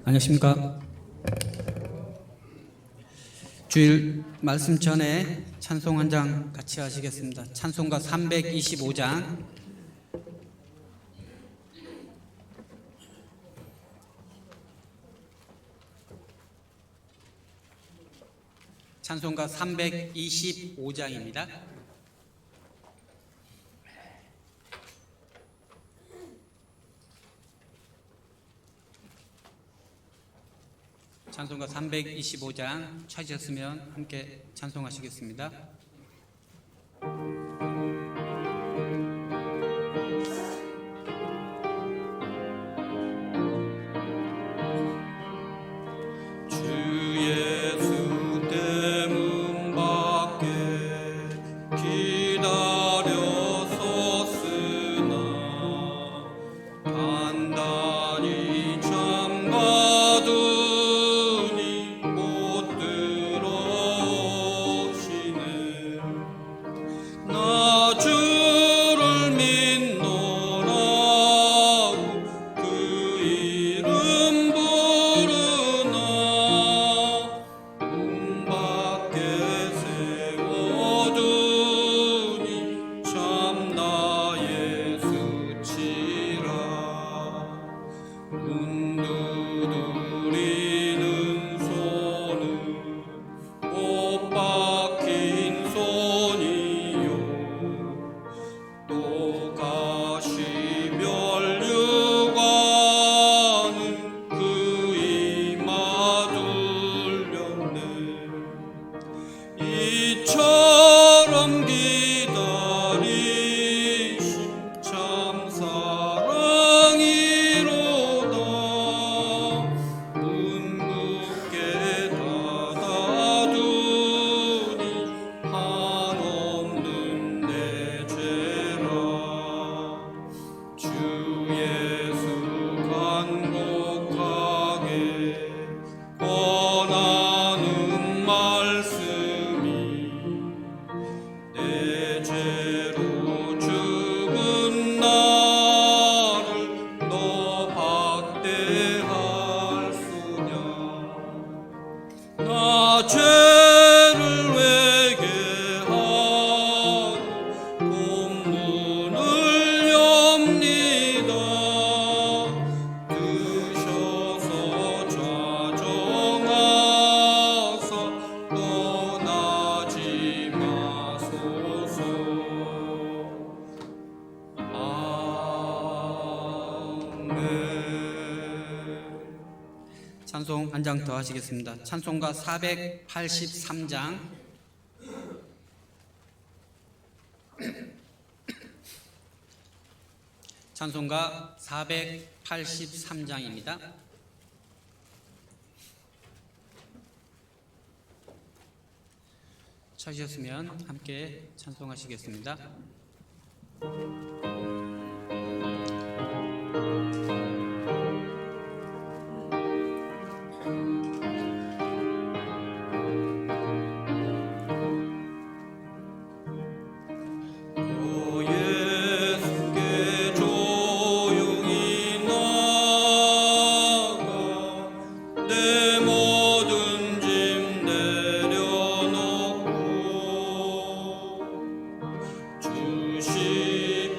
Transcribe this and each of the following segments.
안녕하십니까. 주일 말씀 전에 찬송 한 장 같이 하시겠습니다. 찬송가 325장. 찬송가 325장입니다. 찬송가 325장 찾으셨으면 함께 찬송하시겠습니다. 찬송 한 장 더 하시겠습니다. 찬송가 483장. 찬송가 483장입니다. 찾으셨으면 함께 찬송하시겠습니다. 주시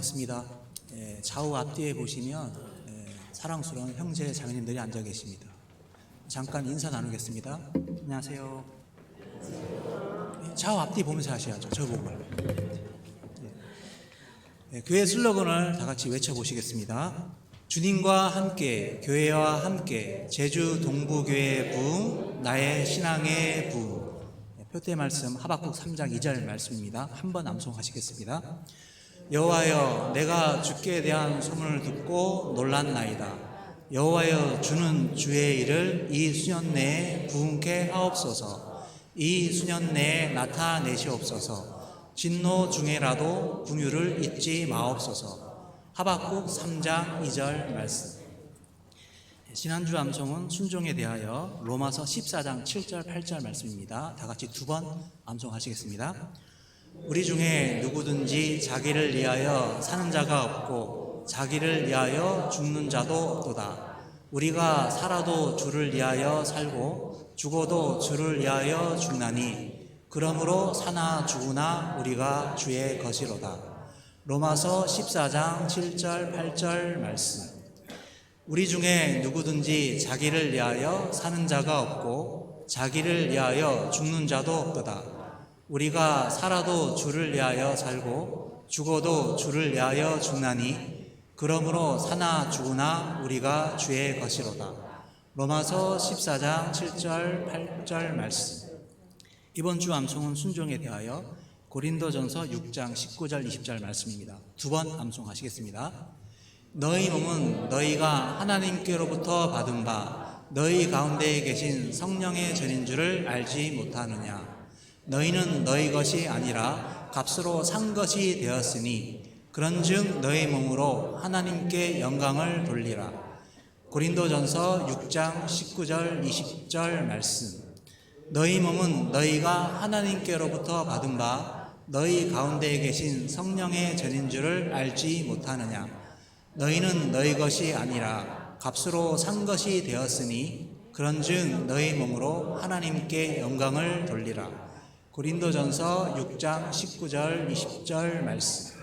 있습니다. 좌우 앞뒤에 보시면 사랑스러운 형제 자매님들이 앉아 계십니다. 잠깐 인사 나누겠습니다. 안녕하세요. 좌우 앞뒤 보면서 하셔야죠. 저 보고. 교회 슬로건을 다 같이 외쳐보시겠습니다. 주님과 함께, 교회와 함께, 제주 동부교회 부흥, 나의 신앙의 부흥. 표대 말씀 하박국 3장 2절 말씀입니다. 한번 암송하시겠습니다. 여호와여, 내가 주께 대한 소문을 듣고 놀랐나이다. 여호와여, 주는 주의 일을 이 수년 내에 부흥케 하옵소서. 이 수년 내에 나타내시옵소서. 진노 중에라도 긍휼을 잊지 마옵소서. 하박국 3장 2절 말씀. 지난주 암송은 순종에 대하여 로마서 14장 7절 8절 말씀입니다. 다 같이 두 번 암송하시겠습니다. 우리 중에 누구든지 자기를 위하여 사는 자가 없고 자기를 위하여 죽는 자도 없도다. 우리가 살아도 주를 위하여 살고 죽어도 주를 위하여 죽나니 그러므로 사나 죽으나 우리가 주의 것이로다. 로마서 14장 7절 8절 말씀. 우리 중에 누구든지 자기를 위하여 사는 자가 없고 자기를 위하여 죽는 자도 없도다. 우리가 살아도 주를 위하여 살고 죽어도 주를 위하여 죽나니 그러므로 사나 죽으나 우리가 주의 것이로다. 로마서 14장 7절 8절 말씀. 이번 주 암송은 순종에 대하여 고린도전서 6장 19절 20절 말씀입니다. 두 번 암송하시겠습니다. 너희 몸은 너희가 하나님께로부터 받은 바 너희 가운데에 계신 성령의 전인 줄을 알지 못하느냐. 너희는 너희 것이 아니라 값으로 산 것이 되었으니 그런즉 너희 몸으로 하나님께 영광을 돌리라. 고린도전서 6장 19절 20절 말씀. 너희 몸은 너희가 하나님께로부터 받은 바 너희 가운데에 계신 성령의 전인 줄을 알지 못하느냐. 너희는 너희 것이 아니라 값으로 산 것이 되었으니 그런즉 너희 몸으로 하나님께 영광을 돌리라. 고린도전서 6장 19절 20절 말씀.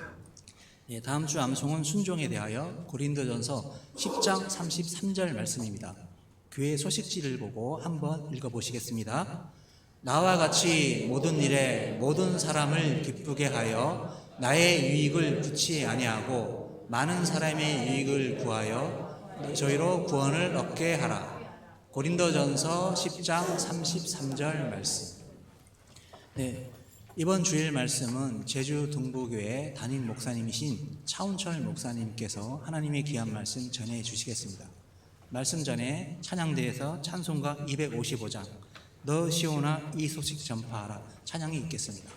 다음 주 암송은 순종에 대하여 고린도전서 10장 33절 말씀입니다. 교회 소식지를 보고 한번 읽어보시겠습니다. 나와 같이 모든 일에 모든 사람을 기쁘게 하여 나의 유익을 구치 아니하고 많은 사람의 유익을 구하여 저희로 구원을 얻게 하라. 고린도전서 10장 33절 말씀. 이번 주일 말씀은 제주 동부교회 담임 목사님이신 차운철 목사님께서 하나님의 귀한 말씀 전해 주시겠습니다. 말씀 전에 찬양대에서 찬송가 255장 너 시온아 이 소식 전파하라 찬양이 있겠습니다.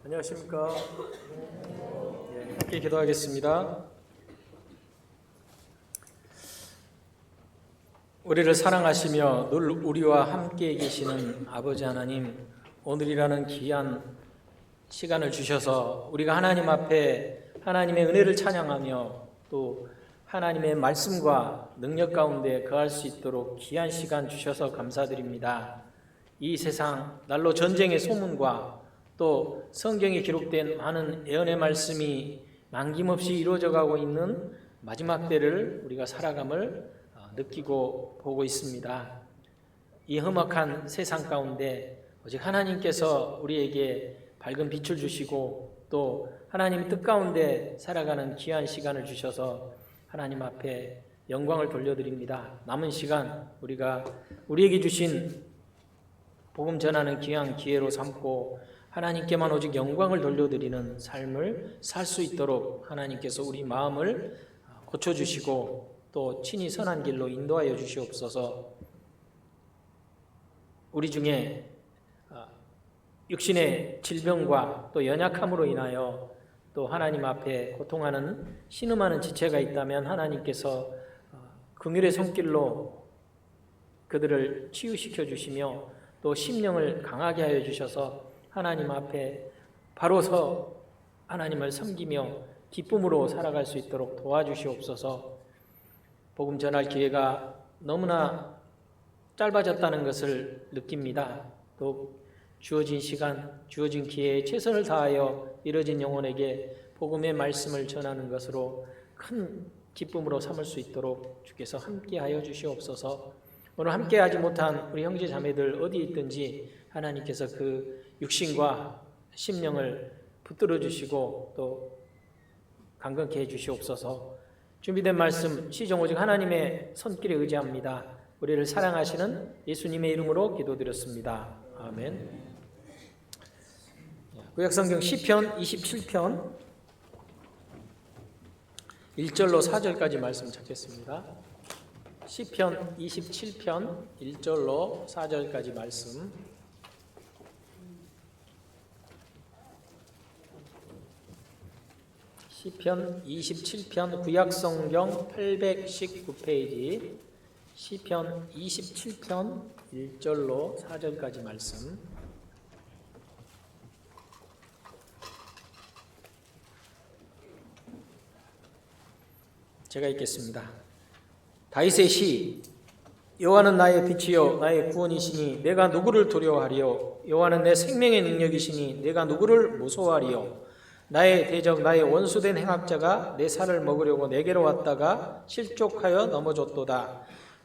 안녕하십니까. 함께 기도하겠습니다. 우리를 사랑하시며 늘 우리와 함께 계시는 아버지 하나님, 오늘이라는 귀한 시간을 주셔서 우리가 하나님 앞에 하나님의 은혜를 찬양하며 또 하나님의 말씀과 능력 가운데 거할 수 있도록 귀한 시간 주셔서 감사드립니다. 이 세상 날로 전쟁의 소문과 또 성경에 기록된 많은 예언의 말씀이 남김없이 이루어져 가고 있는 마지막 때를 우리가 살아감을 느끼고 보고 있습니다. 이 험악한 세상 가운데 오직 하나님께서 우리에게 밝은 빛을 주시고 또 하나님의 뜻 가운데 살아가는 귀한 시간을 주셔서 하나님 앞에 영광을 돌려드립니다. 남은 시간 우리가 우리에게 주신 복음 전하는 귀한 기회로 삼고 하나님께만 오직 영광을 돌려드리는 삶을 살 수 있도록 하나님께서 우리 마음을 고쳐주시고 또 친히 선한 길로 인도하여 주시옵소서. 우리 중에 육신의 질병과 또 연약함으로 인하여 또 하나님 앞에 고통하는 신음하는 지체가 있다면 하나님께서 긍휼의 손길로 그들을 치유시켜 주시며 또 심령을 강하게 하여 주셔서 하나님 앞에 바로 서 하나님을 섬기며 기쁨으로 살아갈 수 있도록 도와주시옵소서. 복음 전할 기회가 너무나 짧아졌다는 것을 느낍니다. 또 주어진 시간, 주어진 기회에 최선을 다하여 이뤄진 영혼에게 복음의 말씀을 전하는 것으로 큰 기쁨으로 삼을 수 있도록 주께서 함께하여 주시옵소서. 오늘 함께하지 못한 우리 형제 자매들 어디 있든지 하나님께서 그 육신과 심령을 붙들어 주시고 또 강건케 해 주시옵소서. 준비된 말씀 시종 오직 하나님의 손길에 의지합니다. 우리를 사랑하시는 예수님의 이름으로 기도드렸습니다. 아멘. 구약성경 시편 27편 1절로 4절까지 말씀 찾겠습니다. 시편 27편 1절로 4절까지 말씀. 시편 27편 구약성경 819페이지 시편 27편 1절로 4절까지 말씀. 제가 읽겠습니다. 다윗의 시. 여호와는 나의 빛이요 나의 구원이시니 내가 누구를 두려워하리요. 여호와는 내 생명의 능력이시니 내가 누구를 무서워하리요. 나의 대적 나의 원수된 행악자가 내 살을 먹으려고 내게로 왔다가 실족하여 넘어졌도다.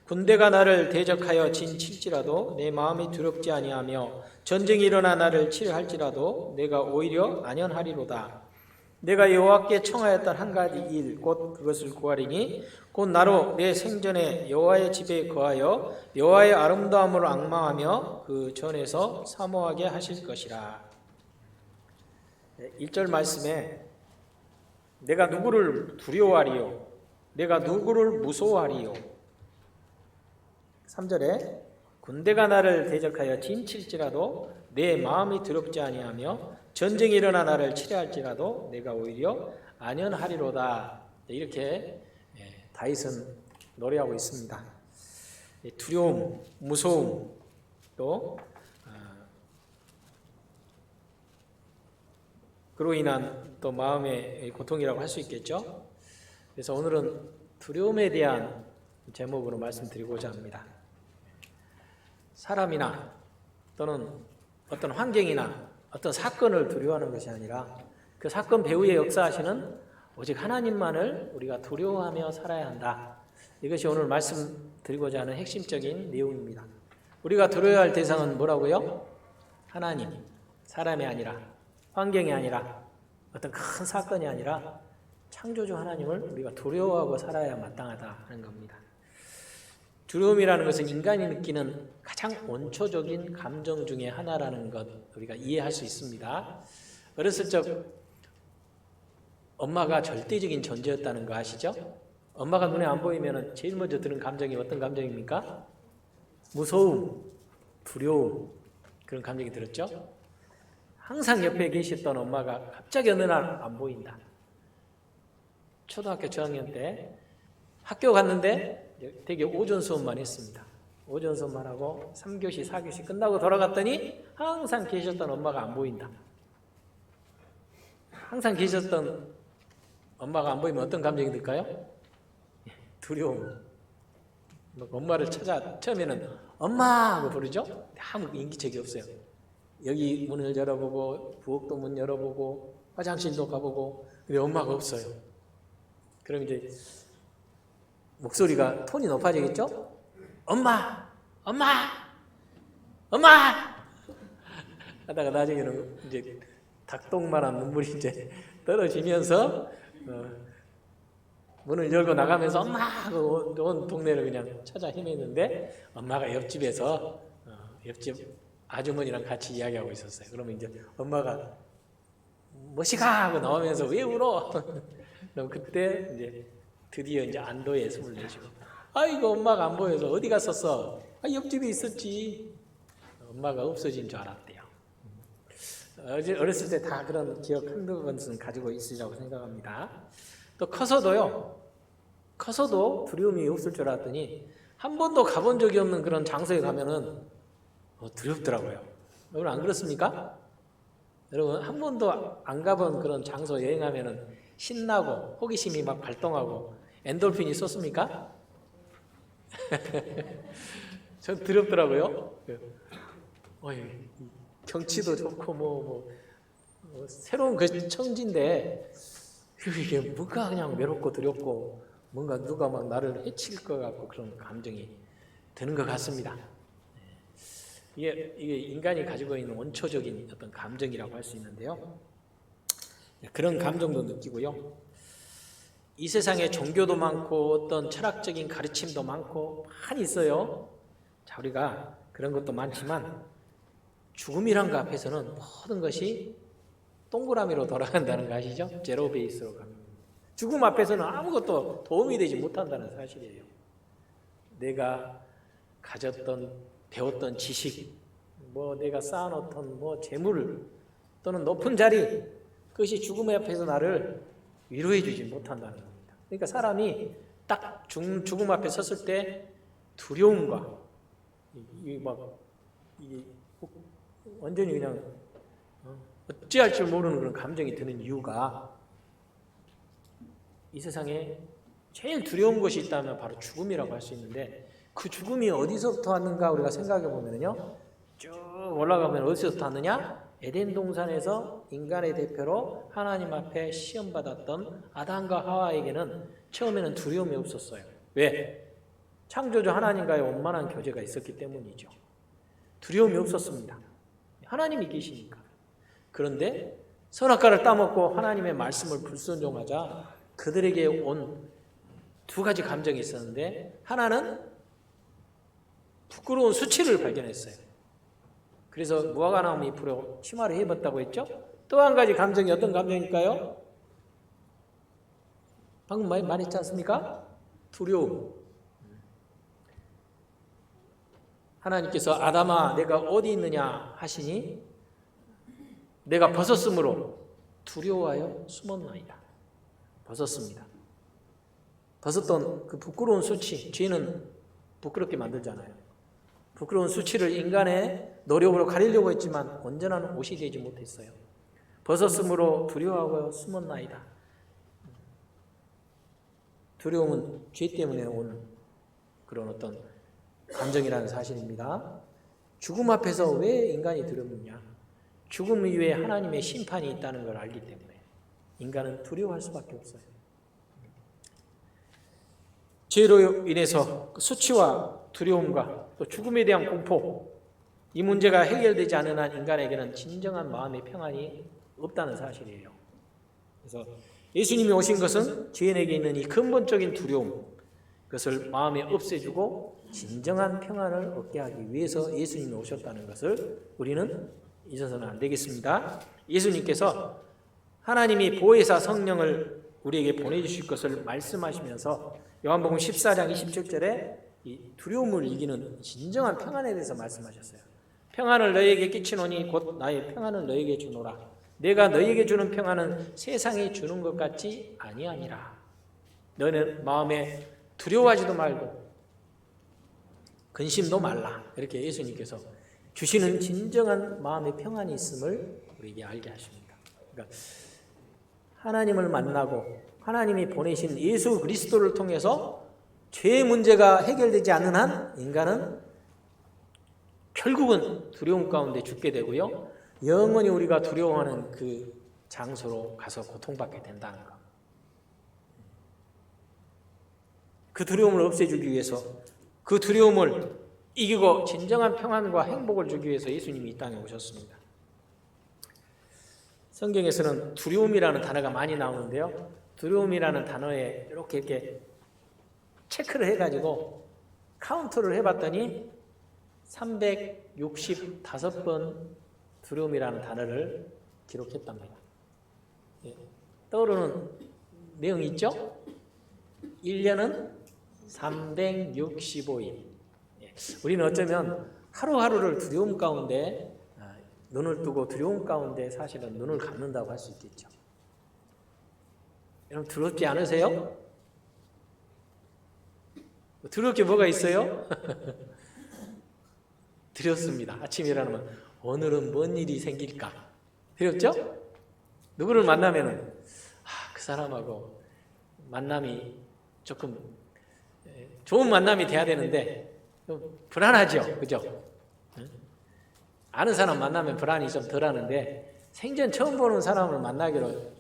군대가 나를 대적하여 진칠지라도 내 마음이 두렵지 아니하며 전쟁이 일어나 나를 치려 할지라도 내가 오히려 안연하리로다. 내가 여호와께 청하였던 한 가지 일 곧 그것을 구하리니 곧 나로 내 생전에 여호와의 집에 거하여 여호와의 아름다움을 앙망하며 그 전에서 사모하게 하실 것이라. 1절 말씀에 내가 누구를 두려워하리요 내가 누구를 무서워하리요. 3절에 군대가 나를 대적하여 진칠지라도 내 마음이 두렵지 아니하며 전쟁이 일어나 나를 치려할지라도 내가 오히려 안연하리로다. 이렇게 다윗은 노래하고 있습니다. 두려움, 무서움, 또 그로 인한 또 마음의 고통이라고 할 수 있겠죠. 그래서 오늘은 두려움에 대한 제목으로 말씀드리고자 합니다. 사람이나 또는 어떤 환경이나 어떤 사건을 두려워하는 것이 아니라 그 사건 배후에 역사하시는 오직 하나님만을 우리가 두려워하며 살아야 한다. 이것이 오늘 말씀드리고자 하는 핵심적인 내용입니다. 우리가 두려워야 할 대상은 뭐라고요? 하나님, 사람이 아니라 환경이 아니라 어떤 큰 사건이 아니라 창조주 하나님을 우리가 두려워하고 살아야 마땅하다 하는 겁니다. 두려움이라는 것은 인간이 느끼는 가장 원초적인 감정 중에 하나라는 것 우리가 이해할 수 있습니다. 어렸을 적 엄마가 절대적인 존재였다는 거 아시죠? 엄마가 눈에 안 보이면 제일 먼저 드는 감정이 어떤 감정입니까? 무서움, 두려움, 그런 감정이 들었죠? 항상 옆에 계셨던 엄마가 갑자기 어느 날 안 보인다. 초등학교 저학년 때 학교 갔는데 되게 오전 수업만 했습니다. 오전 수업만 하고 3교시, 4교시 끝나고 돌아갔더니 항상 계셨던 엄마가 안 보인다. 항상 계셨던 엄마가 안 보이면 어떤 감정이 들까요? 두려움. 엄마를 찾아 처음에는 엄마 하고 부르죠? 아무 인기척이 없어요. 여기 문을 열어보고 부엌도 문 열어보고 화장실도 가보고 근데 엄마가 없어요. 그럼 이제 목소리가 톤이 높아지겠죠? 엄마! 엄마! 엄마! 하다가 나중에는 이제 닭똥만한 눈물이 이제 떨어지면서 문을 열고 나가면서 엄마 하고 온 동네를 그냥 찾아 헤매는데 엄마가 옆집에서 옆집 아주머니랑 같이 이야기하고 있었어요. 그러면 이제 엄마가 뭐시가 하고 나오면서 왜 울어? 그럼 그때 이제 드디어 이제 안도의 숨을 내쉬고 아이고 엄마가 안 보여서 어디 갔었어? 옆집에 있었지. 엄마가 없어진 줄 알았대요. 어렸을 때 다 그런 기억 한두 번은 가지고 있으리라고 생각합니다. 또 커서도 두려움이 없을 줄 알았더니 한 번도 가본 적이 없는 그런 장소에 가면은 두렵더라고요. 여러분 안 그렇습니까? 여러분 한 번도 안 가본 그런 장소 여행하면은 신나고 호기심이 막 발동하고 엔돌핀이 쏟습니까? 전 두렵더라고요. 경치도 좋고 새로운 그 청지인데 이게 뭔가 그냥 외롭고 두렵고 뭔가 누가 막 나를 해칠 것 같고 그런 감정이 드는 것 같습니다. 이게 인간이 가지고 있는 원초적인 어떤 감정이라고 할 수 있는데요. 그런 감정도 느끼고요. 이 세상에 종교도 많고 어떤 철학적인 가르침도 많고 많이 있어요. 자, 우리가 그런 것도 많지만 죽음이란 거 앞에서는 모든 것이 동그라미로 돌아간다는 거 아시죠? 제로 베이스로 갑니다. 죽음 앞에서는 아무것도 도움이 되지 못한다는 사실이에요. 내가 가졌던 배웠던 지식, 내가 쌓아놓던 재물 또는 높은 자리, 그것이 죽음 앞에서 나를 위로해주지 못한다는 겁니다. 그러니까 사람이 딱 죽음 앞에 섰을 때 두려움과 이게 완전히 그냥 어찌할 줄 모르는 그런 감정이 드는 이유가 이 세상에 제일 두려운 것이 있다면 바로 죽음이라고 할 수 있는데 그 죽음이 어디서부터 왔는가 우리가 생각해 보면요 쭉 올라가면 어디서부터 왔느냐? 에덴 동산에서 인간의 대표로 하나님 앞에 시험받았던 아담과 하와에게는 처음에는 두려움이 없었어요. 왜? 창조주 하나님과의 원만한 교제가 있었기 때문이죠. 두려움이 없었습니다. 하나님이 계시니까. 그런데 선악과를 따먹고 하나님의 말씀을 불순종하자 그들에게 온 두 가지 감정이 있었는데 하나는 부끄러운 수치를 발견했어요. 그래서 무화과나무 잎으로 치마를 해봤다고 했죠. 또 한 가지 감정이 어떤 감정일까요? 방금 말했지 않습니까? 두려움. 하나님께서 아담아 내가 어디 있느냐 하시니 내가 벗었으므로 두려워하여 숨었나이다. 벗었습니다. 벗었던 그 부끄러운 수치, 죄는 부끄럽게 만들잖아요. 부끄러운 수치를 인간의 노력으로 가리려고 했지만 온전한 옷이 되지 못했어요. 벗었으므로 두려워하고 숨었나이다. 두려움은 죄 때문에 온 그런 어떤 감정이라는 사실입니다. 죽음 앞에서 왜 인간이 두렵느냐? 죽음 이후에 하나님의 심판이 있다는 걸 알기 때문에 인간은 두려워할 수밖에 없어요. 죄로 인해서 수치와 두려움과 또 죽음에 대한 공포, 이 문제가 해결되지 않은 한 인간에게는 진정한 마음의 평안이 없다는 사실이에요. 그래서 예수님이 오신 것은 죄인에게 있는 이 근본적인 두려움, 그것을 마음에 없애주고 진정한 평안을 얻게 하기 위해서 예수님이 오셨다는 것을 우리는 잊어서는 안 되겠습니다. 예수님께서 하나님이 보혜사 성령을 우리에게 보내주실 것을 말씀하시면서 요한복음 14장 27절에 이 두려움을 이기는 진정한 평안에 대해서 말씀하셨어요. 평안을 너희에게 끼치노니 곧 나의 평안을 너희에게 주노라. 내가 너희에게 주는 평안은 세상이 주는 것 같지 아니함이라. 너는 마음에 두려워하지도 말고 근심도 말라. 이렇게 예수님께서 주시는 진정한 마음의 평안이 있음을 우리에게 알게 하십니다. 그러니까 하나님을 만나고 하나님이 보내신 예수 그리스도를 통해서 죄의 문제가 해결되지 않는 한 인간은 결국은 두려움 가운데 죽게 되고요. 영원히 우리가 두려워하는 그 장소로 가서 고통받게 된다는 것. 그 두려움을 없애주기 위해서, 그 두려움을 이기고 진정한 평안과 행복을 주기 위해서 예수님이 이 땅에 오셨습니다. 성경에서는 두려움이라는 단어가 많이 나오는데요. 두려움이라는 단어에 이렇게 체크를 해가지고 카운트를 해봤더니 365번 두려움이라는 단어를 기록했답니다. 떠오르는 내용이 있죠? 1년은 365일. 우리는 어쩌면 하루하루를 두려움 가운데 눈을 뜨고 두려움 가운데 사실은 눈을 감는다고 할 수 있겠죠. 여러분 두렵지 않으세요? 두려울 게 뭐가 있어요? 두렵습니다. 아침에 일어나면 오늘은 뭔 일이 생길까? 두렵죠? 누구를 만나면은 그 사람하고 만남이 조금 좋은 만남이 돼야 되는데 좀 불안하죠, 그죠? 아는 사람 만나면 불안이 좀 덜하는데 생전 처음 보는 사람을 만나기로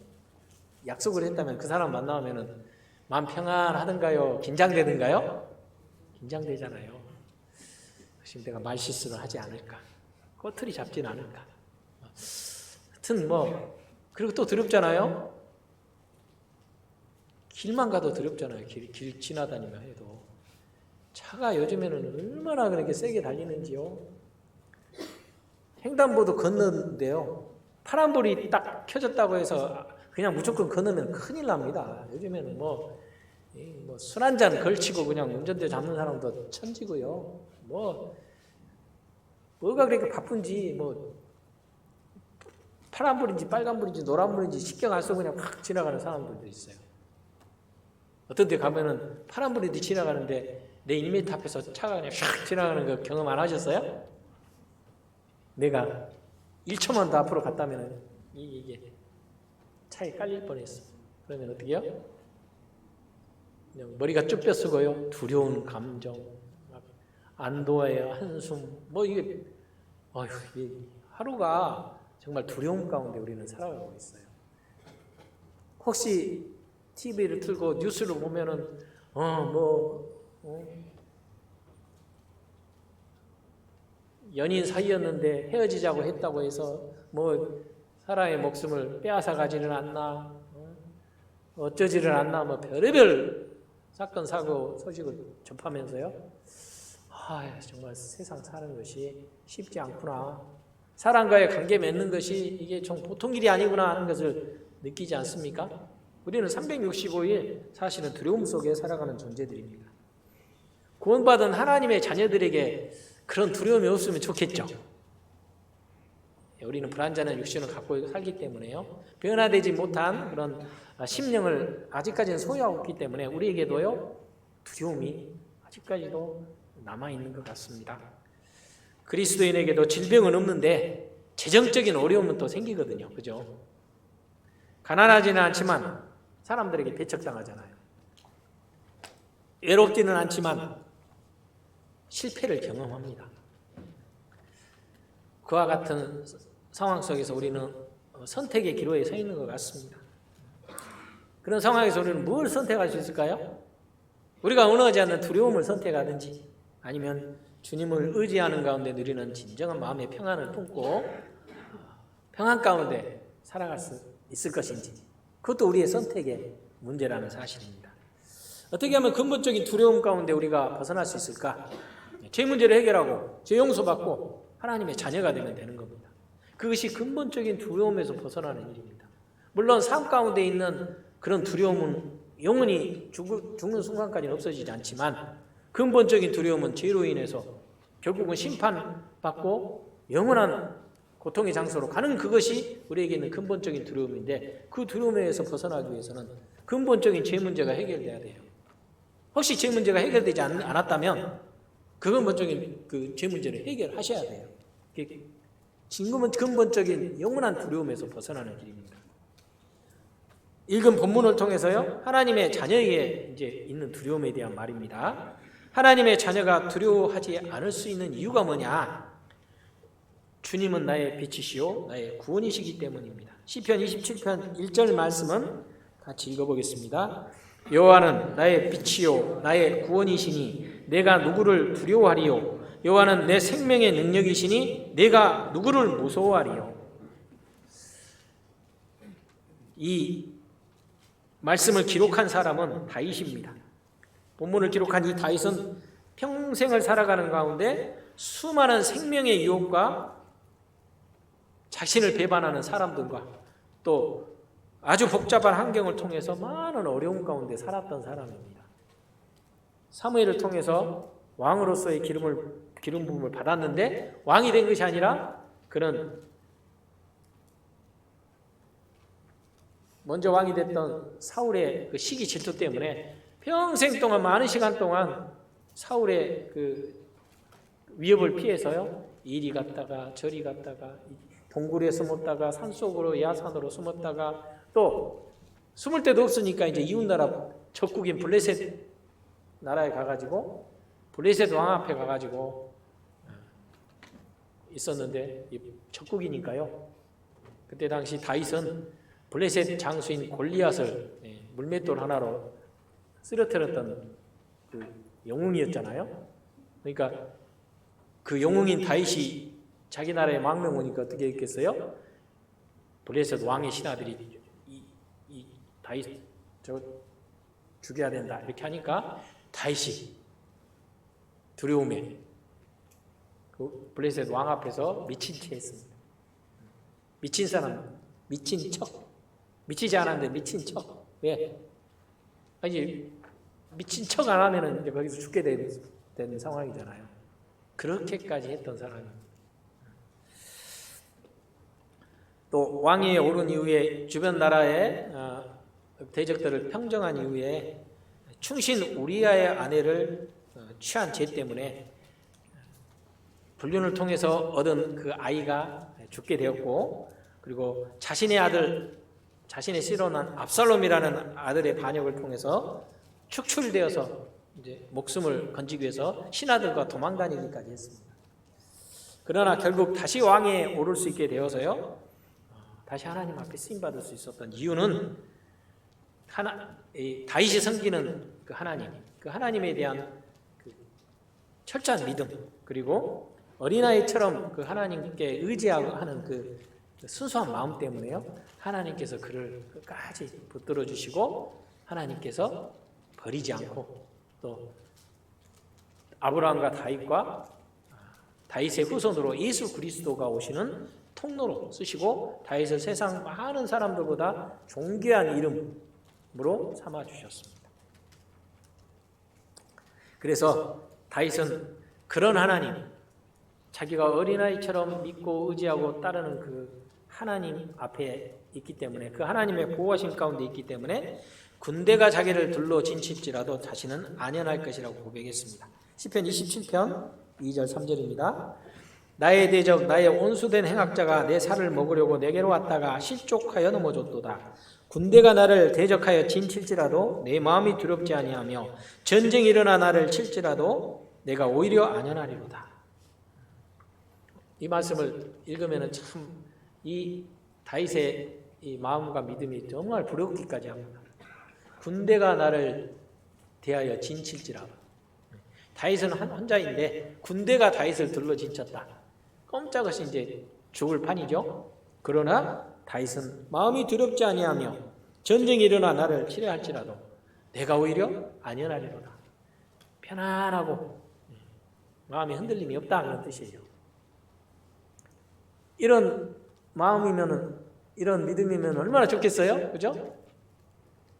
약속을 했다면 그 사람 만나면은 마음 평안하던가요? 긴장되던가요? 긴장되잖아요. 혹시 내가 말실수를 하지 않을까? 꼬투리 잡진 않을까? 하여튼 그리고 또 두렵잖아요. 길만 가도 두렵잖아요. 길 지나다니면 해도. 차가 요즘에는 얼마나 그렇게 세게 달리는지요. 횡단보도 건너는데요. 파란불이 딱 켜졌다고 해서 그냥 무조건 건너면 큰일 납니다. 요즘에는 술 한잔 걸치고 그냥 운전대 잡는 사람도 천지고요. 뭐가 그렇게 바쁜지 파란불인지 빨간불인지 노란불인지 신경 안 쓰고 그냥 확 지나가는 사람들도 있어요. 어떤 데 가면은 파란불이 지나가는데 내 1m 앞에서 차가 그냥 샥 지나가는 거 경험 안 하셨어요? 내가 1초만 더 앞으로 갔다면 이게 차에 깔릴 뻔했어. 그러면 어떻게 해요? 그냥 머리가 쭈뼛쓰고요. 두려운 감정, 안도의 한숨, 이게 하루가 정말 두려움 가운데 우리는 살아가고 있어요. 혹시 TV를 틀고 뉴스를 보면은 연인 사이였는데 헤어지자고 했다고 해서 사람의 목숨을 빼앗아 가지는 않나, 어쩌지를 않나, 별의별 사건 사고 소식을 접하면서요. 정말 세상 사는 것이 쉽지 않구나. 사람과의 관계 맺는 것이 이게 좀 보통 일이 아니구나 하는 것을 느끼지 않습니까? 우리는 365일 사실은 두려움 속에 살아가는 존재들입니다. 구원받은 하나님의 자녀들에게 그런 두려움이 없으면 좋겠죠. 우리는 불완전한 육신을 갖고 살기 때문에요. 변화되지 못한 그런 심령을 아직까지는 소유하고 있기 때문에 우리에게도요, 두려움이 아직까지도 남아있는 것 같습니다. 그리스도인에게도 질병은 없는데 재정적인 어려움은 또 생기거든요. 그죠? 가난하지는 않지만 사람들에게 배척당하잖아요. 외롭지는 않지만 실패를 경험합니다. 그와 같은 상황 속에서 우리는 선택의 기로에 서 있는 것 같습니다. 그런 상황에서 우리는 뭘 선택할 수 있을까요? 우리가 원하지 않는 두려움을 선택하든지 아니면 주님을 의지하는 가운데 누리는 진정한 마음의 평안을 품고 평안 가운데 살아갈 수 있을 것인지, 그것도 우리의 선택의 문제라는 사실입니다. 어떻게 하면 근본적인 두려움 가운데 우리가 벗어날 수 있을까? 죄 문제를 해결하고 죄 용서받고 하나님의 자녀가 되는 겁니다. 그것이 근본적인 두려움에서 벗어나는 일입니다. 물론 삶 가운데 있는 그런 두려움은 영원히 죽는 순간까지는 없어지지 않지만 근본적인 두려움은 죄로 인해서 결국은 심판받고 영원한 고통의 장소로 가는 그것이 우리에게 있는 근본적인 두려움인데 그 두려움에서 벗어나기 위해서는 근본적인 죄 문제가 해결돼야 돼요. 혹시 죄 문제가 해결되지 않았다면 그 근본적인 그 죄 문제를 해결하셔야 돼요. 지금은 근본적인 영원한 두려움에서 벗어나는 길입니다. 읽은 본문을 통해서요, 하나님의 자녀에게 이제 있는 두려움에 대한 말입니다. 하나님의 자녀가 두려워하지 않을 수 있는 이유가 뭐냐? 주님은 나의 빛이시요 나의 구원이시기 때문입니다. 시편 27편 1절 말씀은 같이 읽어보겠습니다. 여호와는 나의 빛이요 나의 구원이시니 내가 누구를 두려워하리요? 여호와는 내 생명의 능력이시니 내가 누구를 무서워하리요? 이 말씀을 기록한 사람은 다윗입니다. 본문을 기록한 이 다윗은 평생을 살아가는 가운데 수많은 생명의 유혹과 자신을 배반하는 사람들과 또 아주 복잡한 환경을 통해서 많은 어려움 가운데 살았던 사람입니다. 사무엘을 통해서 왕으로서의 기름 부음을 받았는데 왕이 된 것이 아니라 그는 먼저 왕이 됐던 사울의 그 시기 질투 때문에 평생 동안 많은 시간 동안 사울의 그 위협을 피해서요, 이리 갔다가 저리 갔다가 동굴에 숨었다가 산속으로 야산으로 숨었다가 또 숨을 데도 없으니까 이제 이웃나라 적국인 블레셋 나라에 가가지고 블레셋 왕 앞에 가가지고 있었는데 적국이니까요. 그때 당시 다윗은 블레셋 장수인 골리앗을 물맷돌 하나로 쓰러뜨렸던 그 영웅이었잖아요. 그러니까 그 영웅인 다윗이 자기 나라에 망명 오니까 어떻게 했겠어요? 블레셋 왕의 신하들이 이 다윗 저 죽여야 된다 이렇게 하니까 다윗이 두려움에 그 블레셋 왕 앞에서 미친 채 했습니다. 미친 사람, 미친 척, 미치지 않았는데 미친 척. 왜? 아니 미친 척 안 하면은 이제 거기서 죽게 되는 상황이잖아요. 그렇게까지 했던 사람입니다. 또 왕위에 오른 이후에 주변 나라의 대적들을 평정한 이후에 충신 우리아의 아내를 취한 죄 때문에 불륜을 통해서 얻은 그 아이가 죽게 되었고, 그리고 자신의 아들, 자신의 씨로난 압살롬이라는 아들의 반역을 통해서 축출되어서 이제 목숨을 건지기 위해서 신하들과 도망다니기까지 했습니다. 그러나 결국 다시 왕위에 오를 수 있게 되어서요, 다시 하나님 앞에 쓰임받을 수 있었던 이유는 다윗이 섬기는 그 하나님에 대한 그 철저한 믿음, 그리고 어린아이처럼 그 하나님께 의지하는 그 순수한 마음 때문에요, 하나님께서 그를 끝까지 붙들어 주시고 하나님께서 버리지 않고 또 아브라함과 다윗의 후손으로 예수 그리스도가 오시는 통로로 쓰시고 다윗을 세상 많은 사람들보다 존귀한 이름으로 삼아 주셨습니다. 그래서 다윗은 그런 하나님, 자기가 어린아이처럼 믿고 의지하고 따르는 그 하나님 앞에 있기 때문에, 그 하나님의 보호하심 가운데 있기 때문에 군대가 자기를 둘러 진칠지라도 자신은 안연할 것이라고 고백했습니다. 시편 27편 2절 3절입니다. 나의 대적 나의 온수된 행악자가 내 살을 먹으려고 내게로 왔다가 실족하여 넘어졌도다. 군대가 나를 대적하여 진칠지라도 내 마음이 두렵지 아니하며 전쟁이 일어나 나를 칠지라도 내가 오히려 안연하리로다. 이 말씀을 읽으면 참 이 다윗의 이 마음과 믿음이 정말 부럽기까지 합니다. 군대가 나를 대하여 진칠지라도. 다윗은 혼자인데 군대가 다윗을 둘러 진쳤다. 꼼짝없이 이제 죽을 판이죠. 그러나 다윗은 마음이 두렵지 아니하며 전쟁이 일어나 나를 치려 할지라도 내가 오히려 안연하리로다. 편안하고 마음이 흔들림이 없다 그런 뜻이에요. 이런 마음이면은, 이런 믿음이면 얼마나 좋겠어요? 그죠?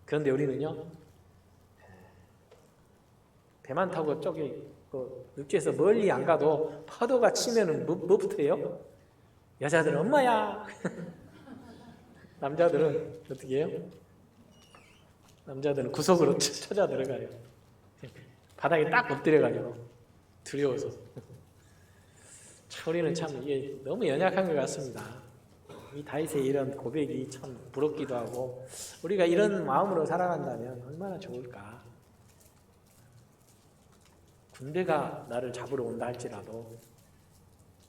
그런데 우리는요, 배만 타고 저기 그 육지에서 멀리 안 가도 파도가 치면은 뭐부터 해요? 여자들은 엄마야. 남자들은 어떻게 해요? 남자들은 구석으로 찾아 들어가요. 바닥에 딱 엎드려가지고 두려워서. 우리는 참 이게 너무 연약한 것 같습니다. 이 다윗의 이런 고백이 참 부럽기도 하고, 우리가 이런 마음으로 살아간다면 얼마나 좋을까. 군대가 나를 잡으러 온다 할지라도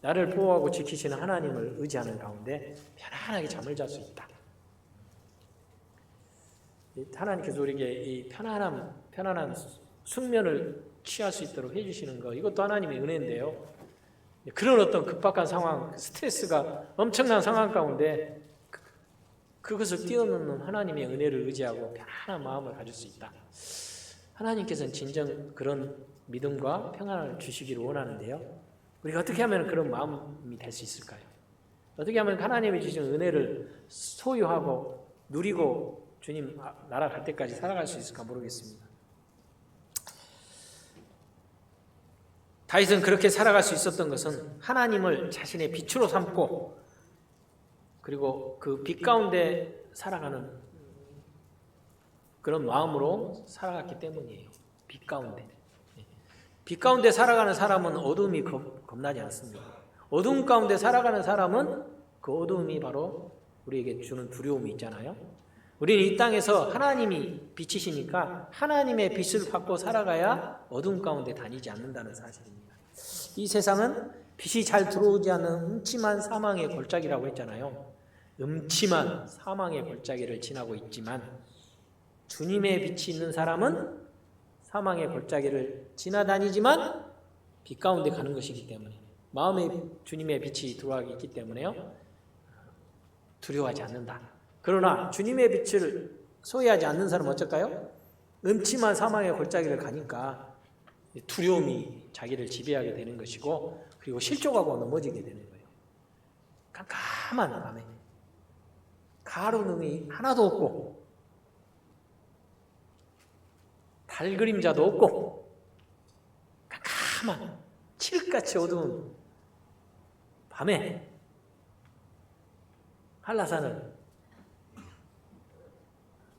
나를 보호하고 지키시는 하나님을 의지하는 가운데 편안하게 잠을 잘 수 있다. 하나님께서 우리에게 이 편안한 숙면을 취할 수 있도록 해주시는 거, 이것도 하나님의 은혜인데요. 그런 어떤 급박한 상황, 스트레스가 엄청난 상황 가운데 그것을 뛰어넘는 하나님의 은혜를 의지하고 편안한 마음을 가질 수 있다. 하나님께서는 진정 그런 믿음과 평안을 주시기를 원하는데요. 우리가 어떻게 하면 그런 마음이 될 수 있을까요? 어떻게 하면 하나님이 주신 은혜를 소유하고 누리고 주님 나라 갈 때까지 살아갈 수 있을까 모르겠습니다. 다윗은 그렇게 살아갈 수 있었던 것은 하나님을 자신의 빛으로 삼고, 그리고 그 빛 가운데 살아가는 그런 마음으로 살아갔기 때문이에요. 빛 가운데. 빛 가운데 살아가는 사람은 어둠이 겁나지 않습니다. 어둠 가운데 살아가는 사람은 그 어둠이 바로 우리에게 주는 두려움이 있잖아요. 우리는 이 땅에서 하나님이 빛이시니까 하나님의 빛을 받고 살아가야 어둠 가운데 다니지 않는다는 사실입니다. 이 세상은 빛이 잘 들어오지 않는 음침한 사망의 골짜기라고 했잖아요. 음침한 사망의 골짜기를 지나고 있지만 주님의 빛이 있는 사람은 사망의 골짜기를 지나다니지만 빛 가운데 가는 것이기 때문에, 마음에 주님의 빛이 들어와 있기 때문에요, 두려워하지 않는다. 그러나 주님의 빛을 소유하지 않는 사람은 어쩔까요? 음침한 사망의 골짜기를 가니까 두려움이 자기를 지배하게 되는 것이고, 그리고 실족하고 넘어지게 되는 거예요. 깜깜한 밤에 가로등이 하나도 없고 달 그림자도 없고 깜깜한 칠흑같이 어두운 밤에 한라산을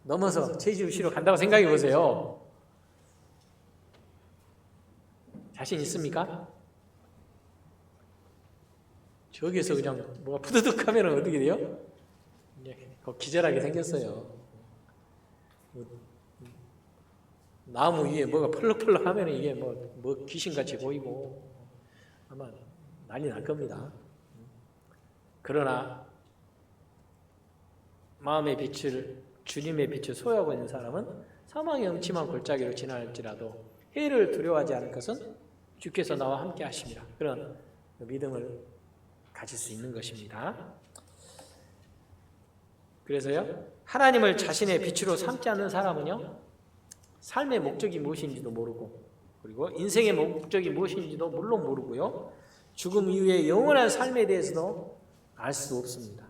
넘어서 제주시로 간다고 생각해 보세요. 자신 있습니까? 저기에서 그냥 뭐가 푸드득 하면 어떻게 돼요? 기절하게 생겼어요. 나무 위에 뭐가 펄럭펄럭 하면 이게 뭐 귀신같이 보이고 아마 난리 날 겁니다. 그러나 마음의 빛을, 주님의 빛을 소유하고 있는 사람은 사망의 음침한 골짜기로 지날지라도 해를 두려워하지 않을 것은 주께서 나와 함께 하심이라. 그런 믿음을 가질 수 있는 것입니다. 그래서요, 하나님을 자신의 빛으로 삼지 않는 사람은요, 삶의 목적이 무엇인지도 모르고, 그리고 인생의 목적이 무엇인지도 물론 모르고요, 죽음 이후의 영원한 삶에 대해서도 알 수 없습니다.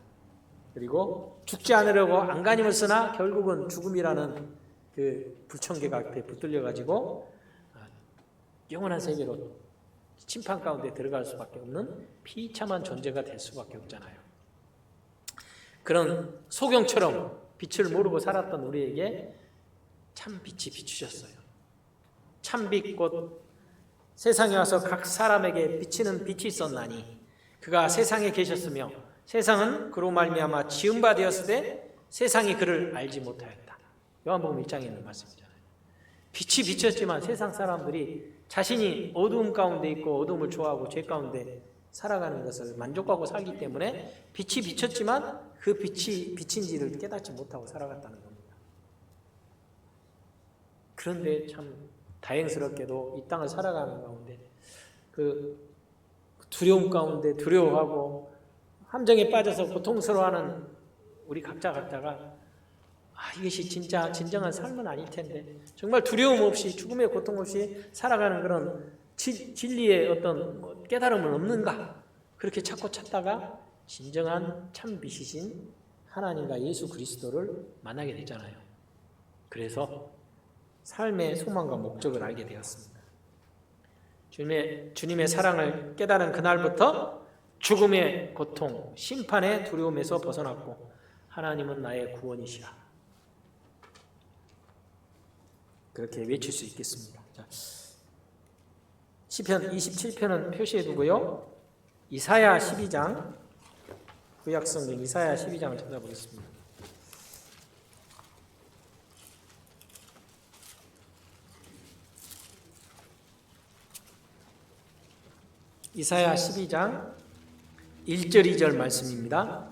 그리고 죽지 않으려고 안간힘을 쓰나 결국은 죽음이라는 그 불청객 앞에 붙들려 가지고 영원한 세계로 심판 가운데 들어갈 수밖에 없는 비참한 존재가 될 수밖에 없잖아요. 그런 소경처럼 빛을 모르고 살았던 우리에게 참 빛이 비추셨어요. 참빛 곧 세상에 와서 각 사람에게 비치는 빛이 있었나니 그가 세상에 계셨으며 세상은 그로 말미암아 지은 바 되었으되 세상이 그를 알지 못하였다. 요한복음 1장에 있는 말씀이잖아요. 빛이 비쳤지만 세상 사람들이 자신이 어두움 가운데 있고 어두움을 좋아하고 죄 가운데 살아가는 것을 만족하고 살기 때문에 빛이 비쳤지만 그 빛이 빛인지를 깨닫지 못하고 살아갔다는 겁니다. 그런데 참 다행스럽게도 이 땅을 살아가는 가운데 그 두려움 가운데 두려워하고 함정에 빠져서 고통스러워하는 우리 각자가 이것이 진짜 진정한 삶은 아닐 텐데, 정말 두려움 없이 죽음의 고통 없이 살아가는 그런 진리의 어떤 깨달음은 없는가, 그렇게 찾다가 진정한 참 빛이신 하나님과 예수 그리스도를 만나게 됐잖아요. 그래서 삶의 소망과 목적을 알게 되었습니다. 주님의 사랑을 깨달은 그날부터 죽음의 고통, 심판의 두려움에서 벗어났고 하나님은 나의 구원이시라. 그렇게 외칠 수 있겠습니다. 자, 시편 27편은 표시해 두고요. 이사야 12장, 구약성경 이사야 12장을 찾아보겠습니다. 이사야 12장 1절 2절 말씀입니다.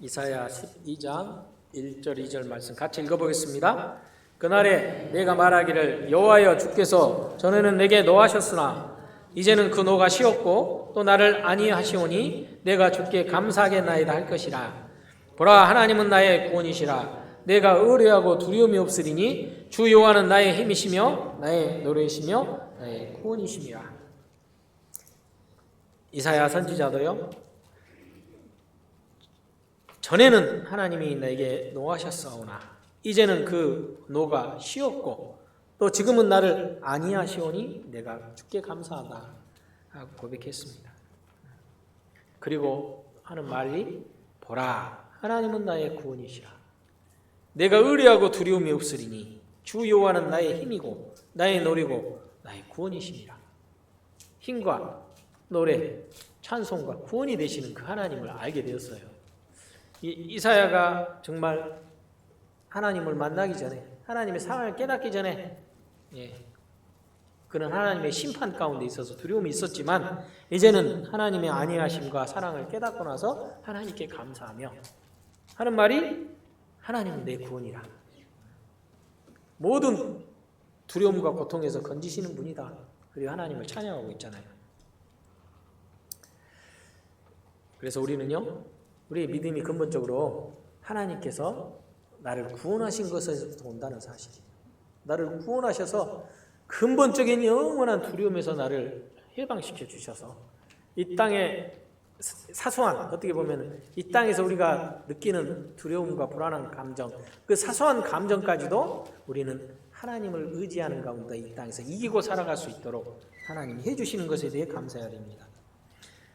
이사야 12장 1절 2절 말씀 같이 읽어보겠습니다. 그날에 내가 말하기를 여호와여 주께서 전에는 내게 노하셨으나 이제는 그 노가 쉬었고 또 나를 아니하시오니 내가 주께 감사하겠나이다 할 것이라. 보라 하나님은 나의 구원이시라. 내가 의뢰하고 두려움이 없으리니 주 여호와는 나의 힘이시며 나의 노래이시며 나의 구원이시니라. 이사야 선지자도요, 전에는 하나님이 내게 노하셨사오나 이제는 그 노가 쉬었고 또 지금은 나를 아니하시오니 내가 주께 감사하다 하고 고백했습니다. 그리고 하는 말이 보라 하나님은 나의 구원이시라. 내가 의뢰하고 두려움이 없으리니 주 여호와는 나의 힘이고 나의 노리고 나의 구원이시니라. 힘과 노래, 찬송과 구원이 되시는 그 하나님을 알게 되었어요. 이사야가 정말 하나님을 만나기 전에, 하나님의 사랑을 깨닫기 전에 그는 하나님의 심판 가운데 있어서 두려움이 있었지만 이제는 하나님의 안위하심과 사랑을 깨닫고 나서 하나님께 감사하며 하는 말이 하나님은 내 구원이라. 모든 두려움과 고통에서 건지시는 분이다. 그리고 하나님을 찬양하고 있잖아요. 그래서 우리는요, 우리의 믿음이 근본적으로 하나님께서 나를 구원하신 것에서 온다는 사실이에요. 나를 구원하셔서 근본적인 영원한 두려움에서 나를 해방시켜 주셔서 이 땅에 사소한, 어떻게 보면 이 땅에서 우리가 느끼는 두려움과 불안한 감정, 그 사소한 감정까지도 우리는 하나님을 의지하는 가운데 이 땅에서 이기고 살아갈 수 있도록 하나님이 해주시는 것에 대해 감사해야 됩니다.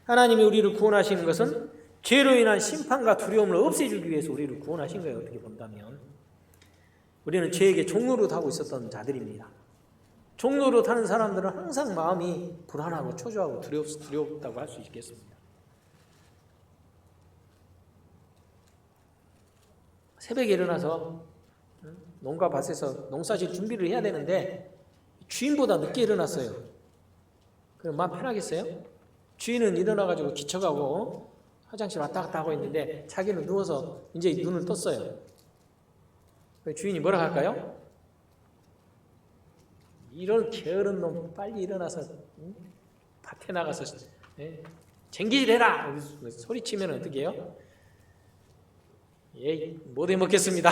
하나님이 우리를 구원하시는 것은 죄로 인한 심판과 두려움을 없애주기 위해서 우리를 구원하신 거예요. 어떻게 본다면 우리는 죄에게 종노릇하고 있었던 자들입니다. 종노릇 하는 사람들은 항상 마음이 불안하고 초조하고 두렵다고 할 수 있겠습니다. 새벽에 일어나서 농가 밭에서 농사질 준비를 해야 되는데 주인보다 늦게 일어났어요. 그럼 마음 편하겠어요? 주인은 일어나가지고 기쳐가고 화장실 왔다 갔다 하고 있는데 자기는 누워서 이제 눈을 떴어요. 주인이 뭐라 할까요? 이런 게으른 놈 빨리 일어나서 밭에 나가서 쟁기질해라 소리치면 어떻게 해요? 예, 못 해먹겠습니다.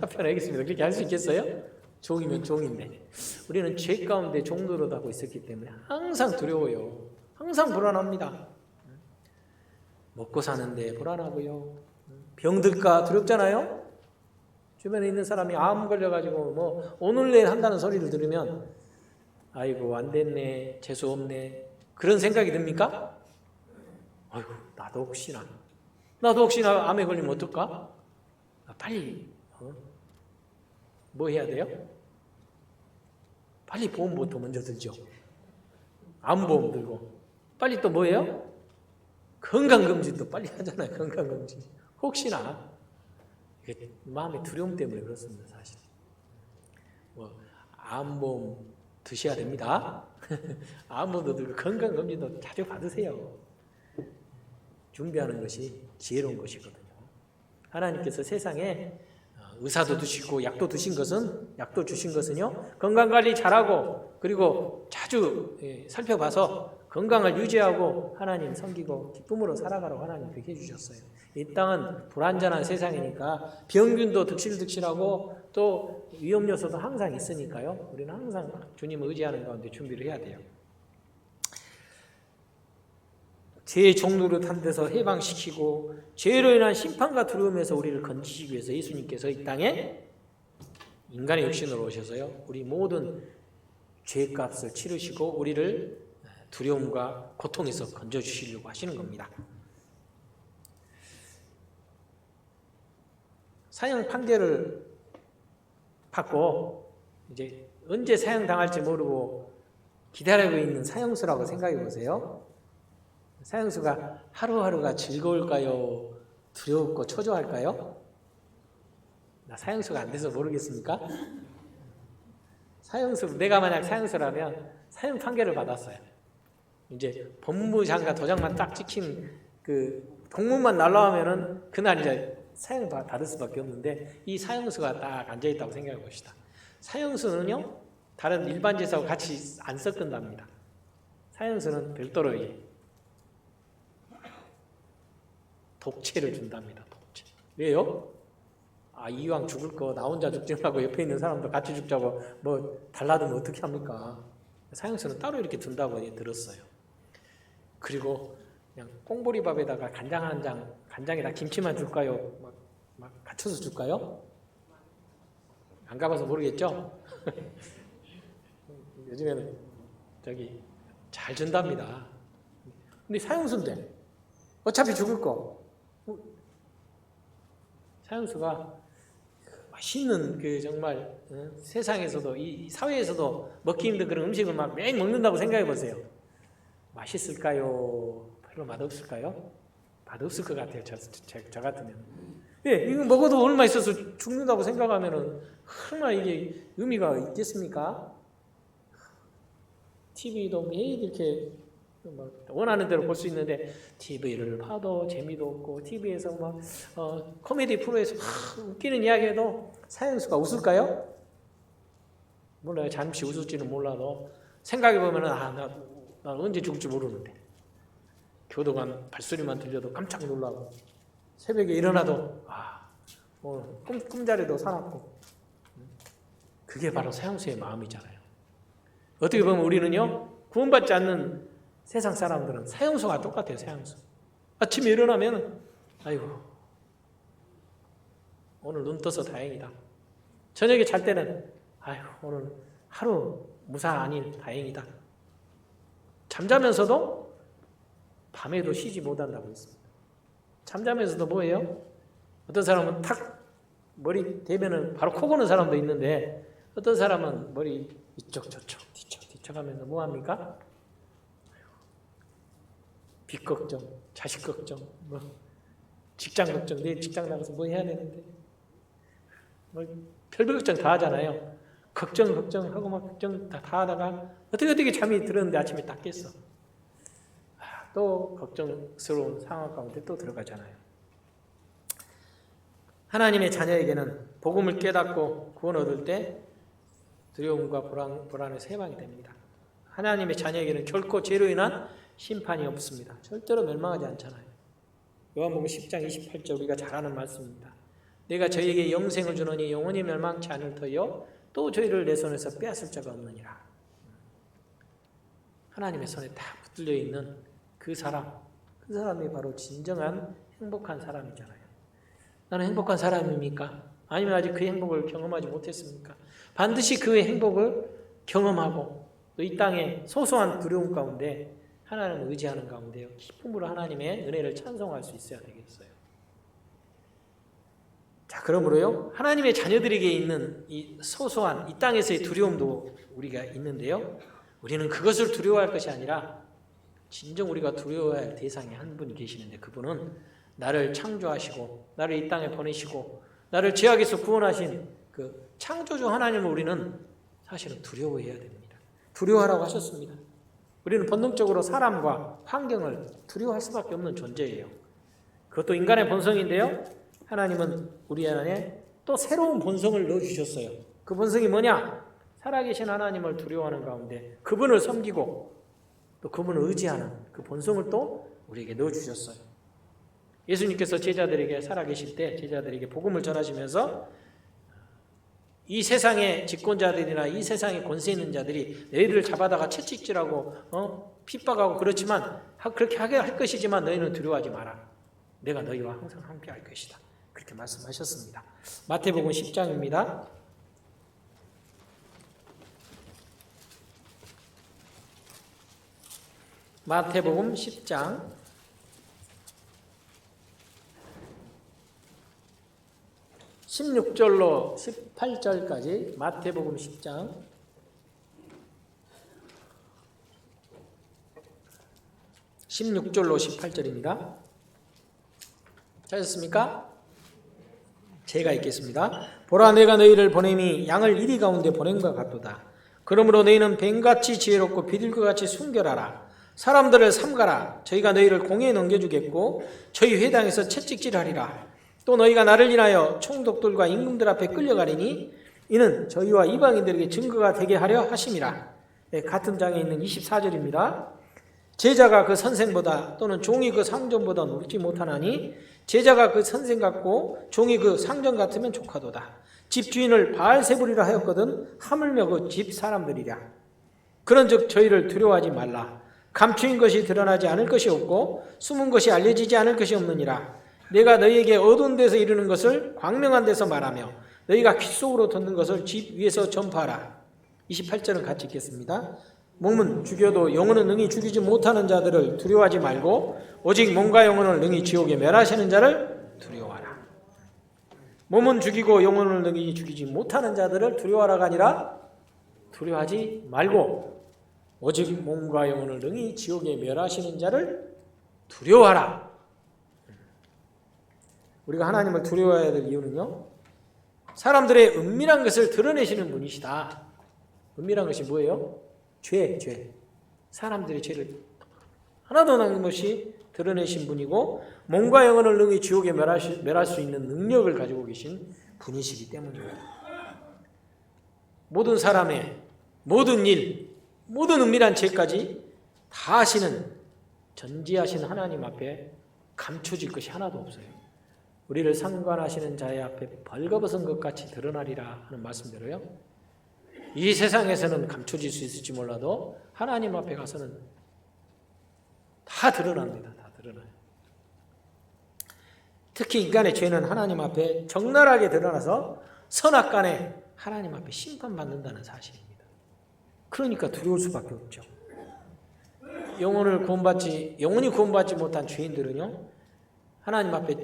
편하겠습니다. 그렇게 할 수 있겠어요? 종이면 종인데 우리는 죄 가운데 종노릇하고 있었기 때문에 항상 두려워요. 항상 불안합니다. 먹고 사는데 불안하고요. 병들까 두렵잖아요. 주변에 있는 사람이 암 걸려가지고 뭐 오늘 내일 한다는 소리를 들으면 아이고 안 됐네, 재수 없네 그런 생각이 듭니까? 아이고 나도 혹시나 암에 걸리면 어떨까? 빨리 뭐 해야 돼요? 빨리 보험부터 먼저 들죠. 암보험 들고 빨리 또 뭐예요? 건강검진도 빨리 하잖아요. 건강검진 혹시나 마음의 두려움 때문에 그렇습니다. 사실 뭐 암보험 드셔야 됩니다. 암보험도 들고 건강검진도 자주 받으세요. 준비하는 것이 지혜로운 것이거든요. 하나님께서 세상에 의사도 두시고 약도 주신 것은요 건강관리 잘하고 그리고 자주 살펴봐서 건강을 유지하고 하나님 섬기고 기쁨으로 살아가라고 하나님 그렇게 해주셨어요. 이 땅은 불완전한 세상이니까 병균도 득실득실하고 또 위험 요소도 항상 있으니까요. 우리는 항상 주님을 의지하는 가운데 준비를 해야 돼요. 죄의 종노릇한 데서 해방시키고 죄로 인한 심판과 두려움에서 우리를 건지시기 위해서 예수님께서 이 땅에 인간의 육신으로 오셔서요, 우리 모든 죄값을 치르시고 우리를 두려움과 고통에서 건져주시려고 하시는 겁니다. 사형 판결을 받고 이제 언제 사형당할지 모르고 기다리고 있는 사형수라고 생각해 보세요. 사형수가 하루하루가 즐거울까요? 두려웠고 초조할까요? 나 사형수가 안 돼서 모르겠습니까? 사형수, 내가 만약 사형수라면 사형 판결을 받았어요. 이제 법무장관 도장만 딱 찍힌 그 공문만 날라오면은 그날 이제 사형 받을 수밖에 없는데, 이 사형수가 딱 앉아 있다고 생각해 봅시다. 사형수는요, 다른 일반 제사하고 같이 안 섞은답니다. 사형수는 별도로 독채를 준답니다. 독채. 왜요? 이왕 죽을 거 나 혼자 죽지 말고 옆에 있는 사람도 같이 죽자고 뭐 달라두면 어떻게 합니까? 사형수는 따로 이렇게 둔다고 들었어요. 그리고 그냥 꽁보리밥에다가 간장 한 장, 간장에다 김치만 줄까요? 막 갖춰서 줄까요? 안 가봐서 모르겠죠? 요즘에는 잘 준답니다. 근데 사형수인데 어차피 죽을 거, 사형수가 맛있는 정말 세상에서도 이 사회에서도 먹기 힘든 그런 음식을 막 매일 먹는다고 생각해 보세요. 맛있을까요? 별로 맛없을까요? 맛없을 것 같아요. 저 같으면. 예, 이거 먹어도 얼마 있어서 죽는다고 생각하면은 얼마나 이게 의미가 있겠습니까? TV도 매일 이렇게 원하는 대로 볼 수 있는데 TV를 봐도 재미도 없고, TV에서 코미디 프로에서 웃기는 이야기해도 사형수가 웃을까요? 몰라요. 잠시 웃을지는 몰라도 생각해 보면은 나 언제 죽을지 모르는데, 교도관 발소리만 들려도 깜짝 놀라고, 새벽에 일어나도 꿈자리도 살았고, 그게 바로 사형수의 마음이잖아요. 어떻게 보면 우리는요, 구원받지 않는 세상 사람들은 사형수와 똑같아요. 사형수. 아침에 일어나면 아이고 오늘 눈 떠서 다행이다. 저녁에 잘 때는 아이고 오늘 하루 무사 아닌 다행이다. 잠자면서도 밤에도 쉬지 못한다고 했습니다. 잠자면서도 뭐예요? 어떤 사람은 탁 머리 대면은 바로 코 고는 사람도 있는데, 어떤 사람은 머리 이쪽 저쪽 뒤척 하면서 뭐합니까? 빚 걱정, 자식 걱정, 직장 걱정, 내일 직장 나가서 뭐 해야 되는데, 별별 걱정 다 하잖아요. 걱정하고 막 걱정 다 하다가 어떻게 잠이 들었는데 아침에 딱 깼어. 또 걱정스러운 상황 가운데 또 들어가잖아요. 하나님의 자녀에게는 복음을 깨닫고 구원 얻을 때 두려움과 불안에서 해방이 됩니다. 하나님의 자녀에게는 결코 죄로 인한 심판이 없습니다. 절대로 멸망하지 않잖아요. 요한복음 10장 28절 우리가 잘 아는 말씀입니다. 내가 저희에게 영생을 주노니 영원히 멸망치 않을 터요 또 저희를 내 손에서 빼앗을 자가 없느니라. 하나님의 손에 다 붙들려 있는 그 사람이 바로 진정한 행복한 사람이잖아요. 나는 행복한 사람입니까? 아니면 아직 그 행복을 경험하지 못했습니까? 반드시 그 행복을 경험하고 또 이 땅의 소소한 두려움 가운데 하나님을 의지하는 가운데요, 기쁨으로 하나님의 은혜를 찬송할 수 있어야 되겠어요. 자, 그러므로요, 하나님의 자녀들에게 있는 이 소소한 이 땅에서의 두려움도 우리가 있는데요, 우리는 그것을 두려워할 것이 아니라 진정 우리가 두려워해야 할 대상이 한 분이 계시는데, 그분은 나를 창조하시고 나를 이 땅에 보내시고 나를 죄악에서 구원하신 그 창조주 하나님을 우리는 사실은 두려워해야 됩니다. 두려워하라고 하셨습니다. 우리는 본능적으로 사람과 환경을 두려워할 수밖에 없는 존재예요. 그것도 인간의 본성인데요, 하나님은 우리 안에 또 새로운 본성을 넣어주셨어요. 그 본성이 뭐냐? 살아계신 하나님을 두려워하는 가운데 그분을 섬기고 또 그분을 의지하는 그 본성을 또 우리에게 넣어주셨어요. 예수님께서 제자들에게 살아계실 때 제자들에게 복음을 전하시면서 이 세상의 집권자들이나 이 세상의 권세 있는 자들이 너희들을 잡아다가 채찍질하고 핍박하고 그렇지만 그렇게 하게 할 것이지만 너희는 두려워하지 마라. 내가 너희와 항상 함께 할 것이다. 그렇게 말씀하셨습니다. 마태복음 10장입니다. 마태복음 10장 16절로 18절까지 마태복음 10장 16절로 18절입니다. 찾았습니까? 제가 읽겠습니다. 보라 내가 너희를 보냄이 양을 이리 가운데 보냄과 같도다. 그러므로 너희는 뱀같이 지혜롭고 비둘기같이 순결하라. 사람들을 삼가라. 저희가 너희를 공회에 넘겨주겠고 저희 회당에서 채찍질하리라. 또 너희가 나를 인하여 총독들과 임금들 앞에 끌려가리니 이는 저희와 이방인들에게 증거가 되게 하려 하심이라. 같은 장에 있는 24절입니다. 제자가 그 선생보다 또는 종이 그 상전보다 높지 못하나니 제자가 그 선생 같고 종이 그 상전 같으면 족하도다. 집주인을 바알세불이라 하였거든 하물며 그 집 사람들이랴. 그런즉 저희를 두려워하지 말라. 감추인 것이 드러나지 않을 것이 없고 숨은 것이 알려지지 않을 것이 없느니라. 내가 너희에게 어두운 데서 이르는 것을 광명한 데서 말하며 너희가 귓속으로 듣는 것을 집 위에서 전파하라. 28절은 같이 읽겠습니다. 몸은 죽여도 영혼은 능히 죽이지 못하는 자들을 두려워하지 말고 오직 몸과 영혼을 능히 지옥에 멸하시는 자를 두려워하라. 몸은 죽이고 영혼을 능히 죽이지 못하는 자들을 두려워하라가 아니라 두려워하지 말고 오직 몸과 영혼을 능히 지옥에 멸하시는 자를 두려워하라. 우리가 하나님을 두려워해야 될 이유는요, 사람들의 은밀한 것을 드러내시는 분이시다. 은밀한 것이 뭐예요? 죄. 사람들의 죄를 하나도 남김없이 드러내신 분이고 몸과 영혼을 능히 지옥에 멸할 수 있는 능력을 가지고 계신 분이시기 때문입니다. 모든 사람의 모든 일, 모든 은밀한 죄까지 다 아시는 전지하신 하나님 앞에 감춰질 것이 하나도 없어요. 우리를 상관하시는 자의 앞에 벌거벗은 것 같이 드러나리라 하는 말씀대로요. 이 세상에서는 감춰질 수 있을지 몰라도 하나님 앞에 가서는 다 드러납니다. 다 드러나요. 특히 인간의 죄는 하나님 앞에 적나라하게 드러나서 선악간에 하나님 앞에 심판받는다는 사실입니다. 그러니까 두려울 수밖에 없죠. 영혼이 구원받지 못한 죄인들은요, 하나님 앞에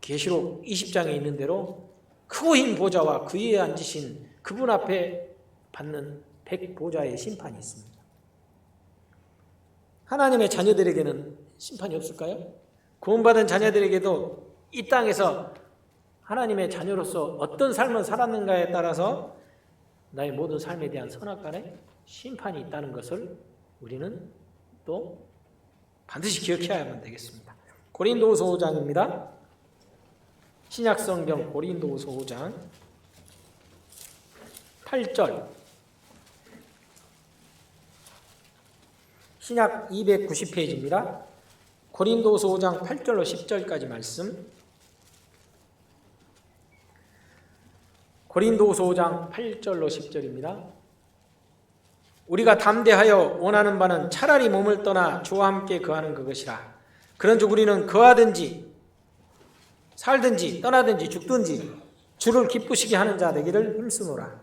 계시록 20장에 있는 대로 크고 흰 보좌와 그 위에 앉으신 그분 앞에 받는 백보좌의 심판이 있습니다. 하나님의 자녀들에게는 심판이 없을까요? 구원받은 자녀들에게도 이 땅에서 하나님의 자녀로서 어떤 삶을 살았는가에 따라서 나의 모든 삶에 대한 선악간에 심판이 있다는 것을 우리는 또 반드시 기억해야만 되겠습니다. 고린도후서 5장입니다. 신약성경 고린도후서 5장 8절, 신약 290페이지입니다. 고린도후서 5장 8절로 10절까지 말씀. 고린도후서 5장 8절로 10절입니다. 우리가 담대하여 원하는 바는 차라리 몸을 떠나 주와 함께 거하는 그것이라. 그런즉 우리는 거하든지 살든지 떠나든지 죽든지 주를 기쁘시게 하는 자 되기를 힘쓰노라.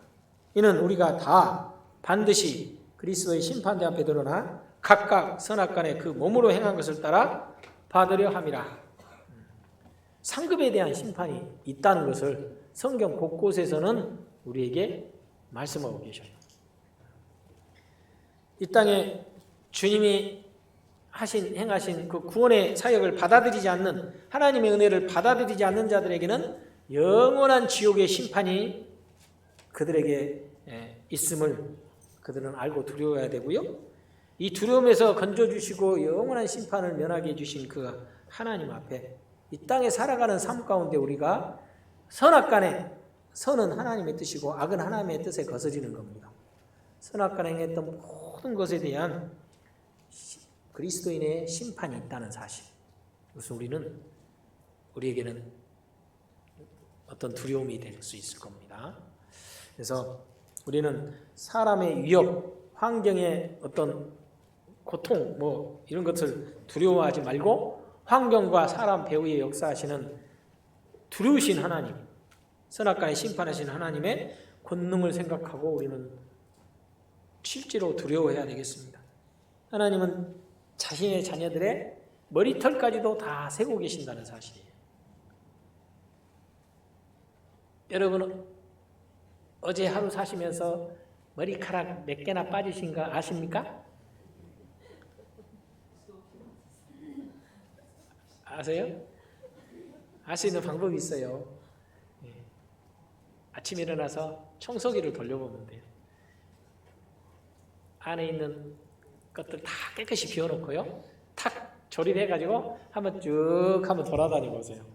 이는 우리가 다 반드시 그리스도의 심판대 앞에 드러나 각각 선악간에 그 몸으로 행한 것을 따라 받으려 함이라. 상급에 대한 심판이 있다는 것을 성경 곳곳에서는 우리에게 말씀하고 계셔요. 이 땅에 주님이 행하신 그 구원의 사역을 받아들이지 않는, 하나님의 은혜를 받아들이지 않는 자들에게는 영원한 지옥의 심판이 그들에게 있음을 그들은 알고 두려워해야 되고요. 이 두려움에서 건져주시고 영원한 심판을 면하게 해주신 그 하나님 앞에 이 땅에 살아가는 삶 가운데 우리가 선악간에, 선은 하나님의 뜻이고 악은 하나님의 뜻에 거스리는 겁니다. 선악간에 행했던 모든 것에 대한 그리스도인의 심판이 있다는 사실. 그래서 우리에게는 어떤 두려움이 될 수 있을 겁니다. 그래서 우리는 사람의 위협, 환경의 어떤 고통, 이런 것을 두려워하지 말고 환경과 사람 배후에 역사하시는 두려우신 하나님, 선악과에 심판하신 하나님의 권능을 생각하고 우리는 실제로 두려워해야 되겠습니다. 하나님은 자신의 자녀들의 머리털까지도 다 세고 계신다는 사실이에요. 여러분 어제 하루 사시면서 머리카락 몇 개나 빠지신 거 아십니까? 아세요? 알 수 있는 방법이 있어요. 아침에 일어나서 청소기를 돌려보면 돼요. 안에 있는 것들 다 깨끗이 비워놓고요. 탁 조립해가지고 한번 쭉 한번 돌아다니 보세요.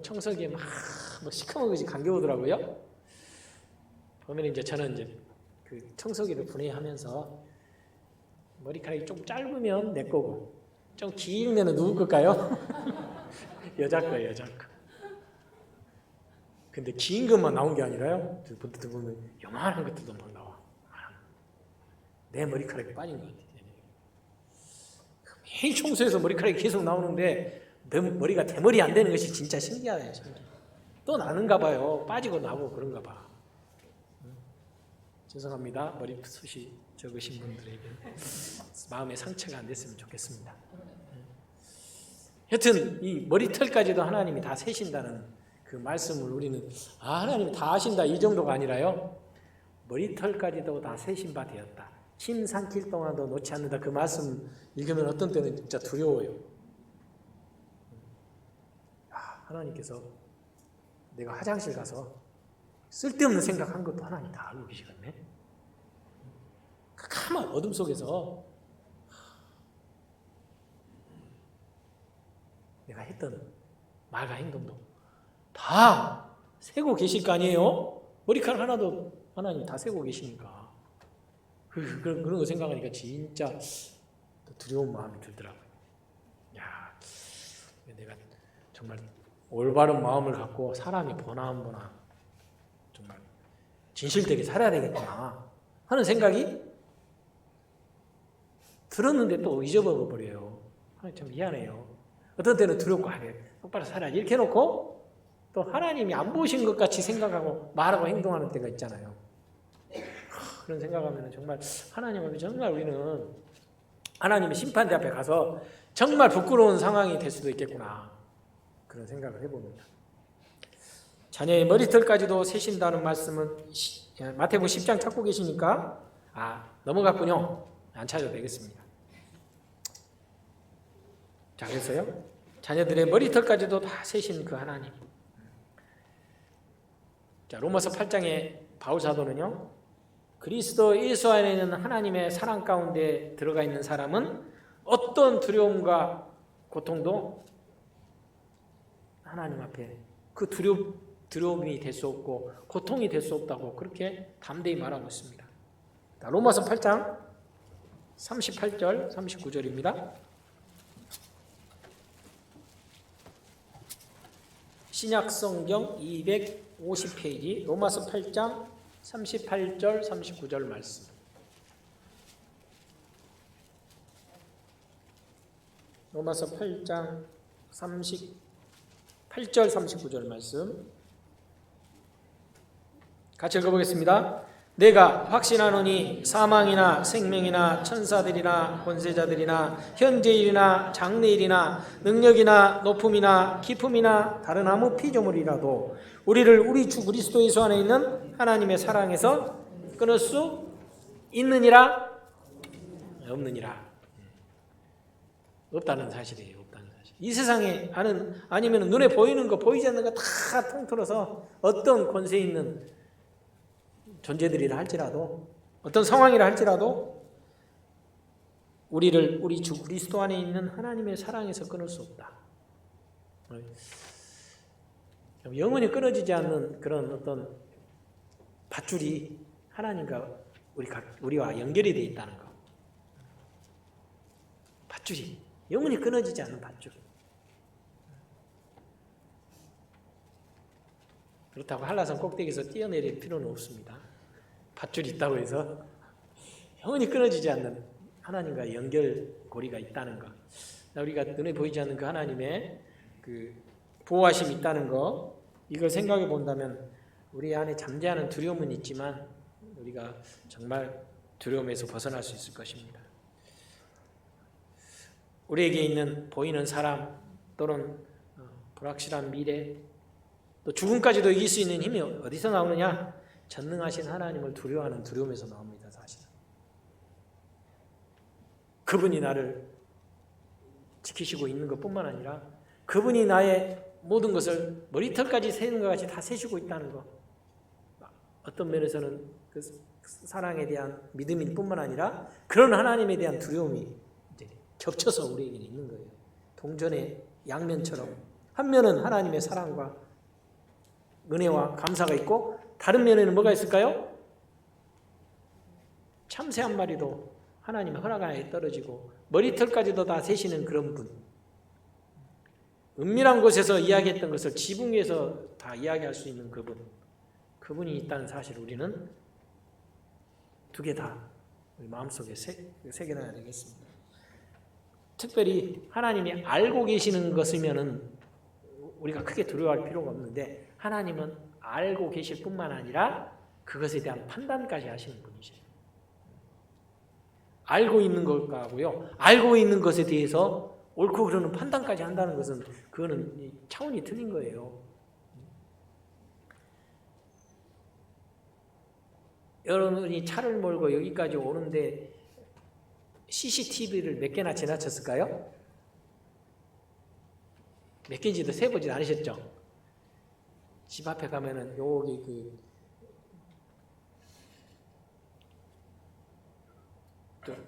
청소기에 막 시커멓게 감겨오더라고요. 보면 이제 저는 이제 그 청소기를 분해하면서 머리카락이 좀 짧으면 내 거고 좀 길면 누구 걸까요? 여자 거예요, 여자 거. 근데 긴 것만 나온 게 아니라요. 보면 요만한 것들도 막 나와. 내 머리카락이 빠진 것 같아요. 매일 청소해서 머리카락이 계속 나오는데 머리가 대머리 안 되는 것이 진짜 신기하네요. 또 나는가 봐요. 빠지고 나고 그런가 봐. 죄송합니다. 머리숱이 적으신 분들에게 마음의 상처가 안 됐으면 좋겠습니다. 여튼 이 머리털까지도 하나님이 다 세신다는 그 말씀을 우리는 하나님이 다 아신다 이 정도가 아니라요. 머리털까지도 다 세신 바 되었다. 침 삼킬 동안도 놓지 않는다. 그 말씀 읽으면 어떤 때는 진짜 두려워요. 하나님께서 내가 화장실 가서 쓸데없는 생각한 것도 하나님 다 알고 계시겠네. 가만 어둠 속에서 내가 했던 말과 행동도 다 세고 계실 거 아니에요? 머리카락 하나도 하나님 다 세고 계시니까 그런 거 생각하니까 진짜 두려운 마음이 들더라고요. 야, 내가 정말 올바른 마음을 갖고 사람이 보나 정말 진실되게 살아야 되겠구나 하는 생각이 들었는데 또 잊어버려 버려요. 참 미안해요. 어떤 때는 두렵고 똑바로 살아야지 이렇게 해놓고 또 하나님이 안 보신 것 같이 생각하고 말하고 행동하는 때가 있잖아요. 그런 생각하면 정말 하나님 앞에 정말 우리는 하나님의 심판대 앞에 가서 정말 부끄러운 상황이 될 수도 있겠구나 그런 생각을 해봅니다. 자녀의 머리털까지도 세신다는 말씀은 마태복음 10장 찾고 계시니까 넘어갔군요. 안 찾아도 되겠습니다. 자, 그래서요 자녀들의 머리털까지도 다 세신 그 하나님. 자, 로마서 8장의 바울 사도는요 그리스도 예수 안에 있는 하나님의 사랑 가운데 들어가 있는 사람은 어떤 두려움과 고통도 하나님 앞에 그 두려움이 될 수 없고 고통이 될 수 없다고 그렇게 담대히 말하고 있습니다. 자, 로마서 8장 38절 39절입니다. 신약성경 250페이지 로마서 8장 38절 39절 말씀. 로마서 8장 38절 39절 말씀 같이 읽어보겠습니다. 내가 확신하노니 사망이나 생명이나 천사들이나 권세자들이나 현재일이나 장래일이나 능력이나 높음이나 깊음이나 다른 아무 피조물이라도 우리를 우리 주 그리스도 예수 안에 있는 하나님의 사랑에서 끊을 수 있느니라 없느니라. 없다는 사실이에요. 없다는 사실. 이 세상에 아니면 눈에 보이는 거 보이지 않는 거 다 통틀어서 어떤 권세 있는 존재들이라 할지라도 어떤 상황이라 할지라도 우리를 우리 주 그리스도 안에 있는 하나님의 사랑에서 끊을 수 없다. 영원히 끊어지지 않는 그런 어떤 밧줄이 하나님과 우리와 연결이 되어 있다는 것. 밧줄이 영원히 끊어지지 않는 밧줄. 그렇다고 한라산 꼭대기에서 뛰어내릴 필요는 없습니다. 밧줄이 있다고 해서 영원히 끊어지지 않는 하나님과 연결고리가 있다는 것, 우리가 눈에 보이지 않는 그 하나님의 그 보호하심이 있다는 것, 이걸 생각해 본다면 우리 안에 잠재하는 두려움은 있지만 우리가 정말 두려움에서 벗어날 수 있을 것입니다. 우리에게 있는 보이는 사람 또는 불확실한 미래, 또 죽음까지도 이길 수 있는 힘이 어디서 나오느냐? 전능하신 하나님을 두려워하는 두려움에서 나옵니다. 사실은 그분이 나를 지키시고 있는 것뿐만 아니라 그분이 나의 모든 것을 머리털까지 세는 것 같이 다 세시고 있다는 것, 어떤 면에서는 그 사랑에 대한 믿음일 뿐만 아니라 그런 하나님에 대한 두려움이 이제 겹쳐서 우리에게 있는 거예요. 동전의 양면처럼 한 면은 하나님의 사랑과 은혜와 감사가 있고 다른 면에는 뭐가 있을까요? 참새 한 마리도 하나님의 허락 안에 떨어지고 머리털까지도 다 세시는 그런 분, 은밀한 곳에서 이야기했던 것을 지붕 위에서 다 이야기할 수 있는 그분이 있다는 사실 우리는 두 개 다 우리 마음속에 새겨놔야 되겠습니다. 특별히 하나님이 알고 계시는 것이면은 우리가 크게 두려워할 필요가 없는데 하나님은 알고 계실 뿐만 아니라 그것에 대한 판단까지 하시는 분이세요. 알고 있는 것과고요, 알고 있는 것에 대해서 옳고 그르는 판단까지 한다는 것은 그거는 차원이 틀린 거예요. 여러분이 차를 몰고 여기까지 오는데 CCTV를 몇 개나 지나쳤을까요? 몇 개인지도 세보지 않으셨죠? 집 앞에 가면은 여기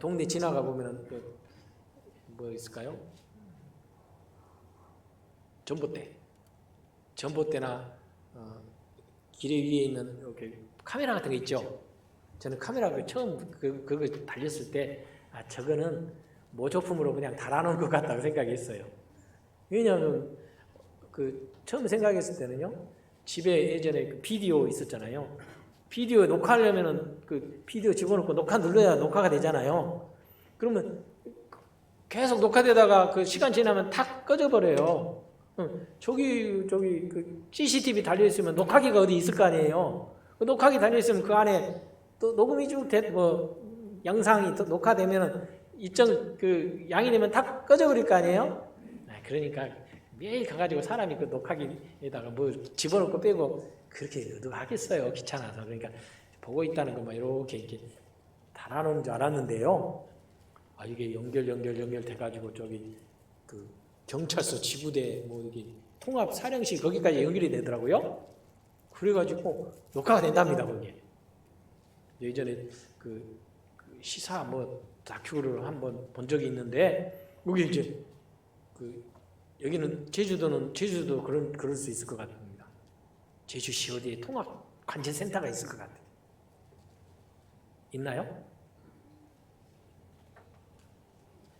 동네 지나가 보면은 뭐 있을까요? 전봇대나 길 위에 있는 이렇게 카메라 같은 거 있죠. 저는 카메라를 처음 그거 달렸을 때 저거는 모조품으로 그냥 달아놓은 것 같다고 생각했어요. 왜냐하면 처음 생각했을 때는요, 집에 예전에 비디오 있었잖아요. 비디오 녹화하려면은 비디오 집어넣고 녹화 눌러야 녹화가 되잖아요. 그러면 계속 녹화되다가 시간 지나면 탁 꺼져버려요. 저기 CCTV 달려 있으면 녹화기가 어디 있을 거 아니에요. 녹화기 달려 있으면 그 안에 또 녹음이 쭉 영상이 또 녹화되면은 일정 양이 되면 탁 꺼져버릴 거 아니에요. 그러니까 매일 가가지고 사람이 녹화기에다가 뭐 집어넣고 빼고 그렇게 하겠어요. 귀찮아서. 그러니까 보고 있다는 것만 이렇게 달아놓은 줄 알았는데요. 이게 연결 돼가지고 저기 경찰서 지구대 이게 통합 사령실 거기까지 연결이 되더라고요. 그래가지고 녹화가 된답니다. 거기에 예전에 시사 다큐를 한번 본 적이 있는데 여기 이제 여기는 제주도 그럴 수 있을 것 같습니다. 제주시 어디에 통합 관제센터가 있을 것 같아요. 있나요?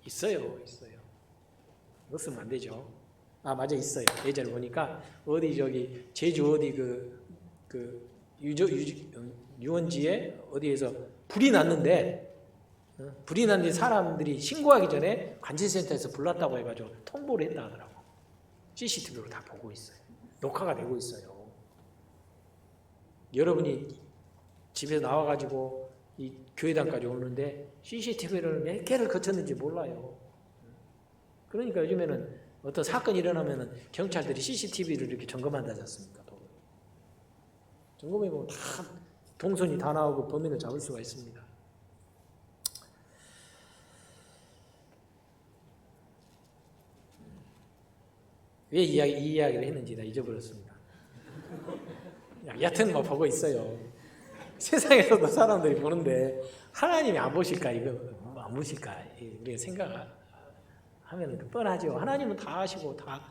있어요. 이거 쓰면 안 되죠. 맞아, 있어요. 예전에 보니까 어디 제주 어디 유원지에 어디에서 불이 났는데 사람들이 신고하기 전에 관제센터에서 불났다고 해가지고 통보를 했다 하더라고. CCTV로 다 보고 있어요. 녹화가 되고 있어요. 여러분이 집에서 나와가지고 이 교회당까지 오는데 CCTV를 몇 개를 거쳤는지 몰라요. 그러니까 요즘에는 어떤 사건이 일어나면은 경찰들이 CCTV를 이렇게 점검한다지 않습니까? 점검해보면 다 동선이 다 나오고 범인을 잡을 수가 있습니다. 왜 이 이야기를 했는지 다 잊어버렸습니다. 여튼 보고 있어요. 세상에서도 사람들이 보는데 하나님이 안 보실까? 이거 안 보실까? 우리가 생각하면 뻔하죠. 하나님은 다 아시고 다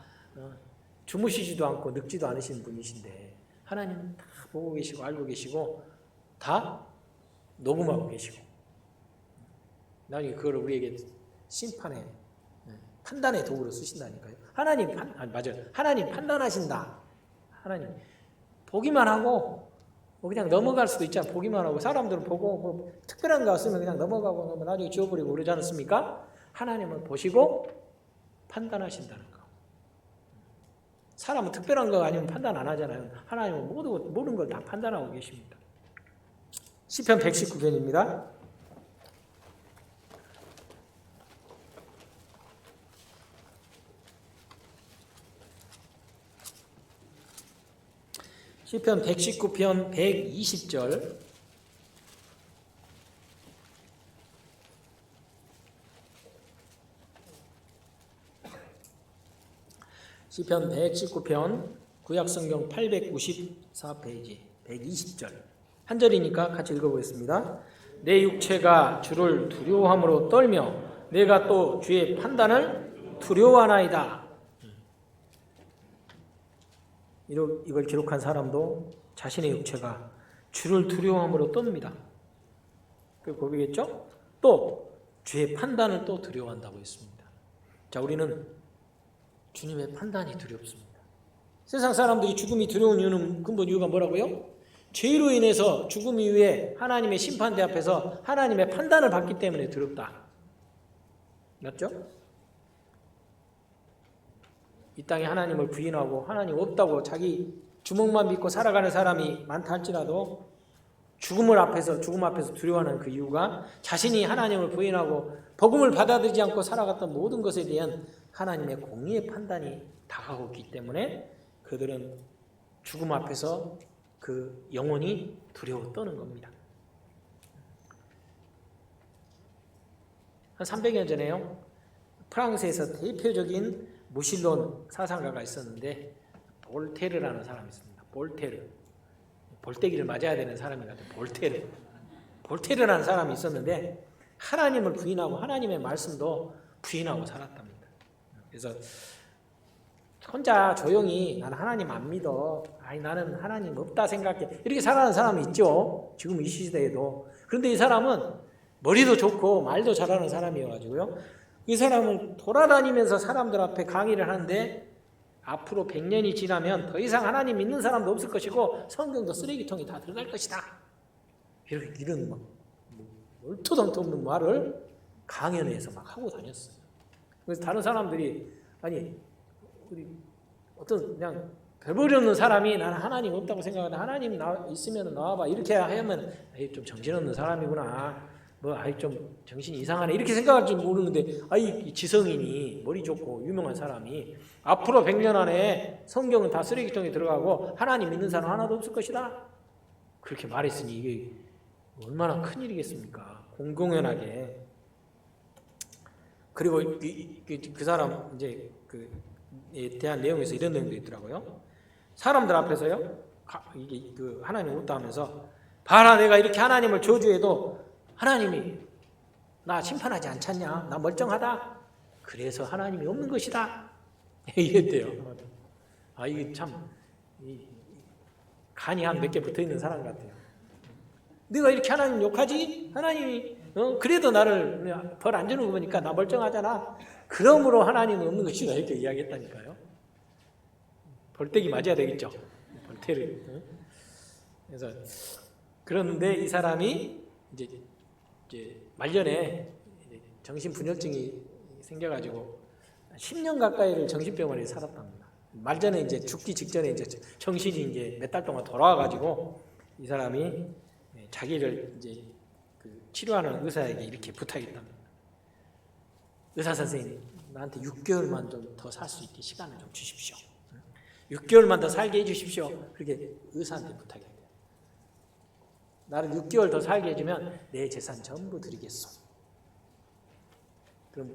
주무시지도 않고 늙지도 않으신 분이신데 하나님은 다 보고 계시고 알고 계시고 다 녹음하고 계시고 나중에 그걸 우리에게 심판의 판단의 도구로 쓰신다니까요. 하나님 판단하신다. 하나님 보기만 하고 뭐 그냥 넘어갈 수도 있잖아. 보기만 하고 사람들은 보고 뭐 특별한 거 없으면 그냥 넘어가고 뭐 나중에 지워버리고 그러지 않습니까? 하나님은 보시고 판단하신다는 거. 사람은 특별한 거 아니면 판단 안 하잖아요. 하나님은 모든 걸 다 판단하고 계십니다. 시편 119편입니다. 시편 119편 120절. 시편 119편 구약성경 894페이지 120절. 한 절이니까 같이 읽어보겠습니다. 내 육체가 주를 두려워함으로 떨며 내가 또 주의 판단을 두려워하나이다. 이걸 기록한 사람도 자신의 육체가 주를 두려워함으로 떱니다. 그 고백했죠? 또 주의 판단을 또 두려워한다고 했습니다. 자, 우리는 주님의 판단이 두렵습니다. 세상 사람들이 죽음이 두려운 이유는 근본 이유가 뭐라고요? 죄로 인해서 죽음 이후에 하나님의 심판대 앞에서 하나님의 판단을 받기 때문에 두렵다. 맞죠? 이 땅에 하나님을 부인하고 하나님 없다고 자기 주먹만 믿고 살아가는 사람이 많다 할지라도 죽음 앞에서 두려워하는 그 이유가 자신이 하나님을 부인하고 복음을 받아들이지 않고 살아갔던 모든 것에 대한 하나님의 공의의 판단이 다가오고 있기 때문에 그들은 죽음 앞에서 그 영혼이 두려워 떠는 겁니다. 한 300년 전에요. 프랑스에서 대표적인 무신론 사상가가 있었는데 볼테르라는 사람이 있습니다. 볼테르. 볼때기를 맞아야 되는 사람이 같아요. 볼테르라는 사람이 있었는데 하나님을 부인하고 하나님의 말씀도 부인하고 살았답니다. 그래서 혼자 조용히 나는 하나님 안 믿어. 나는 하나님 없다 생각해. 이렇게 살아가는 사람이 있죠. 지금 이 시대에도. 그런데 이 사람은 머리도 좋고 말도 잘하는 사람이어가지고요. 이 사람은 돌아다니면서 사람들 앞에 강의를 하는데 앞으로 100년이 지나면 더 이상 하나님 믿는 사람도 없을 것이고 성경도 쓰레기통에 다 들어갈 것이다. 이런 막 얼토당토 없는 말을 강연회에서 막 하고 다녔어요. 그래서 다른 사람들이 우리 어떤 그냥 별볼이 없는 사람이 나는 하나님 없다고 생각하는데 하나님 있으면 나와봐 이렇게 하면 좀 정신없는 사람이구나. 좀 정신이 이상하네 이렇게 생각할지 모르는데 이 지성인이 머리 좋고 유명한 사람이 앞으로 100년 안에 성경은 다 쓰레기통에 들어가고 하나님 믿는 사람 하나도 없을 것이다 그렇게 말했으니 이게 얼마나 큰일이겠습니까? 공공연하게. 그리고 그 사람 이제 그에 대한 내용에서 이런 내용도 있더라고요. 사람들 앞에서요 이게 하나님 없다 하면서 봐라 내가 이렇게 하나님을 저주해도 하나님이 나 심판하지 않잖냐? 나 멀쩡하다. 그래서 하나님이 없는 것이다. 이랬대요. 이게 참 간이 한 몇 개 붙어 있는 사람 같아요. 내가 이렇게 하나님 욕하지? 하나님이 그래도 나를 벌 안 주는 거 보니까 나 멀쩡하잖아. 그러므로 하나님은 없는 것이다 이렇게 이야기했다니까요. 볼때기 맞아야 되겠죠. 볼테를. 그래서 그런데 이 사람이 이제 말년에 정신분열증이 생겨가지고 10년 가까이를 정신병원에 살았답니다. 말전에 이제 죽기 직전에 이제 정신이 이제 몇 달 동안 돌아와가지고 이 사람이 자기를 이제 치료하는 의사에게 이렇게 부탁했답니다. 의사 선생님, 나한테 6개월만 좀 더 살 수 있게 시간을 좀 주십시오. 6개월만 더 살게 해주십시오. 그렇게 의사한테 부탁했대요. 나를 6개월 더 살게 해주면 내 재산 전부 드리겠소. 그럼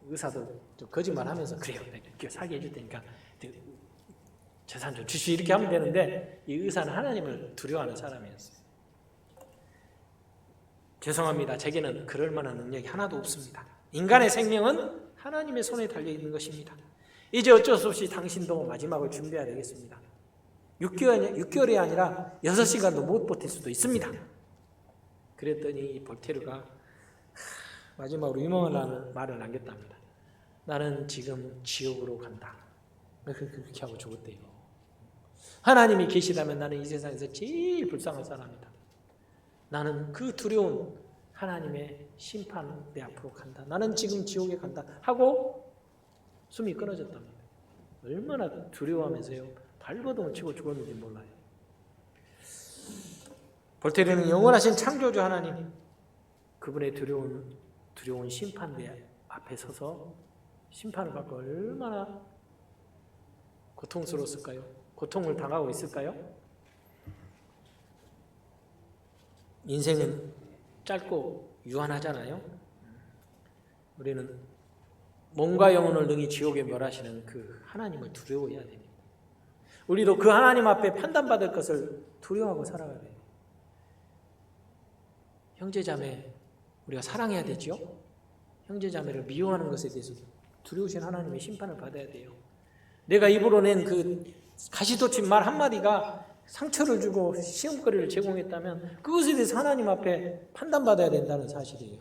의사도 좀 거짓말하면서 그래요. 6개월 살게 해줄 테니까 재산 좀 주시오 이렇게 하면 되는데 이 의사는 하나님을 두려워하는 사람이었어요. 죄송합니다. 제게는 그럴 만한 능력이 하나도 없습니다. 인간의 생명은 하나님의 손에 달려있는 것입니다. 이제 어쩔 수 없이 당신도 마지막을 준비해야 되겠습니다. 6개월이 아니라 6시간도 못 버틸 수도 있습니다. 그랬더니 이 볼테르가 마지막으로 유명한 말을 남겼답니다. 나는 지금 지옥으로 간다. 그렇게 하고 죽었대요. 하나님이 계시다면 나는 이 세상에서 제일 불쌍한 사람이다. 나는 그 두려운 하나님의 심판 내 앞으로 간다. 나는 지금 지옥에 간다 하고 숨이 끊어졌답니다. 얼마나 두려워하면서요. 발버둥을 치고 죽었는지 몰라요. 볼테르는 영원하신 창조주 하나님, 그분의 두려운 심판대 앞에 서서 심판을 받고 얼마나 고통스러웠을까요? 고통을 당하고 있을까요? 인생은 짧고 유한하잖아요. 우리는 몸과 영혼을 능히 지옥에 멸하시는 그 하나님을 두려워해야 됩니다. 우리도 그 하나님 앞에 판단받을 것을 두려워하고 살아가야 돼요. 형제자매 우리가 사랑해야 되죠. 형제자매를 미워하는 것에 대해서 두려우신 하나님의 심판을 받아야 돼요. 내가 입으로 낸 그 가시돋친 말 한마디가 상처를 주고 시험거리를 제공했다면 그것에 대해서 하나님 앞에 판단받아야 된다는 사실이에요.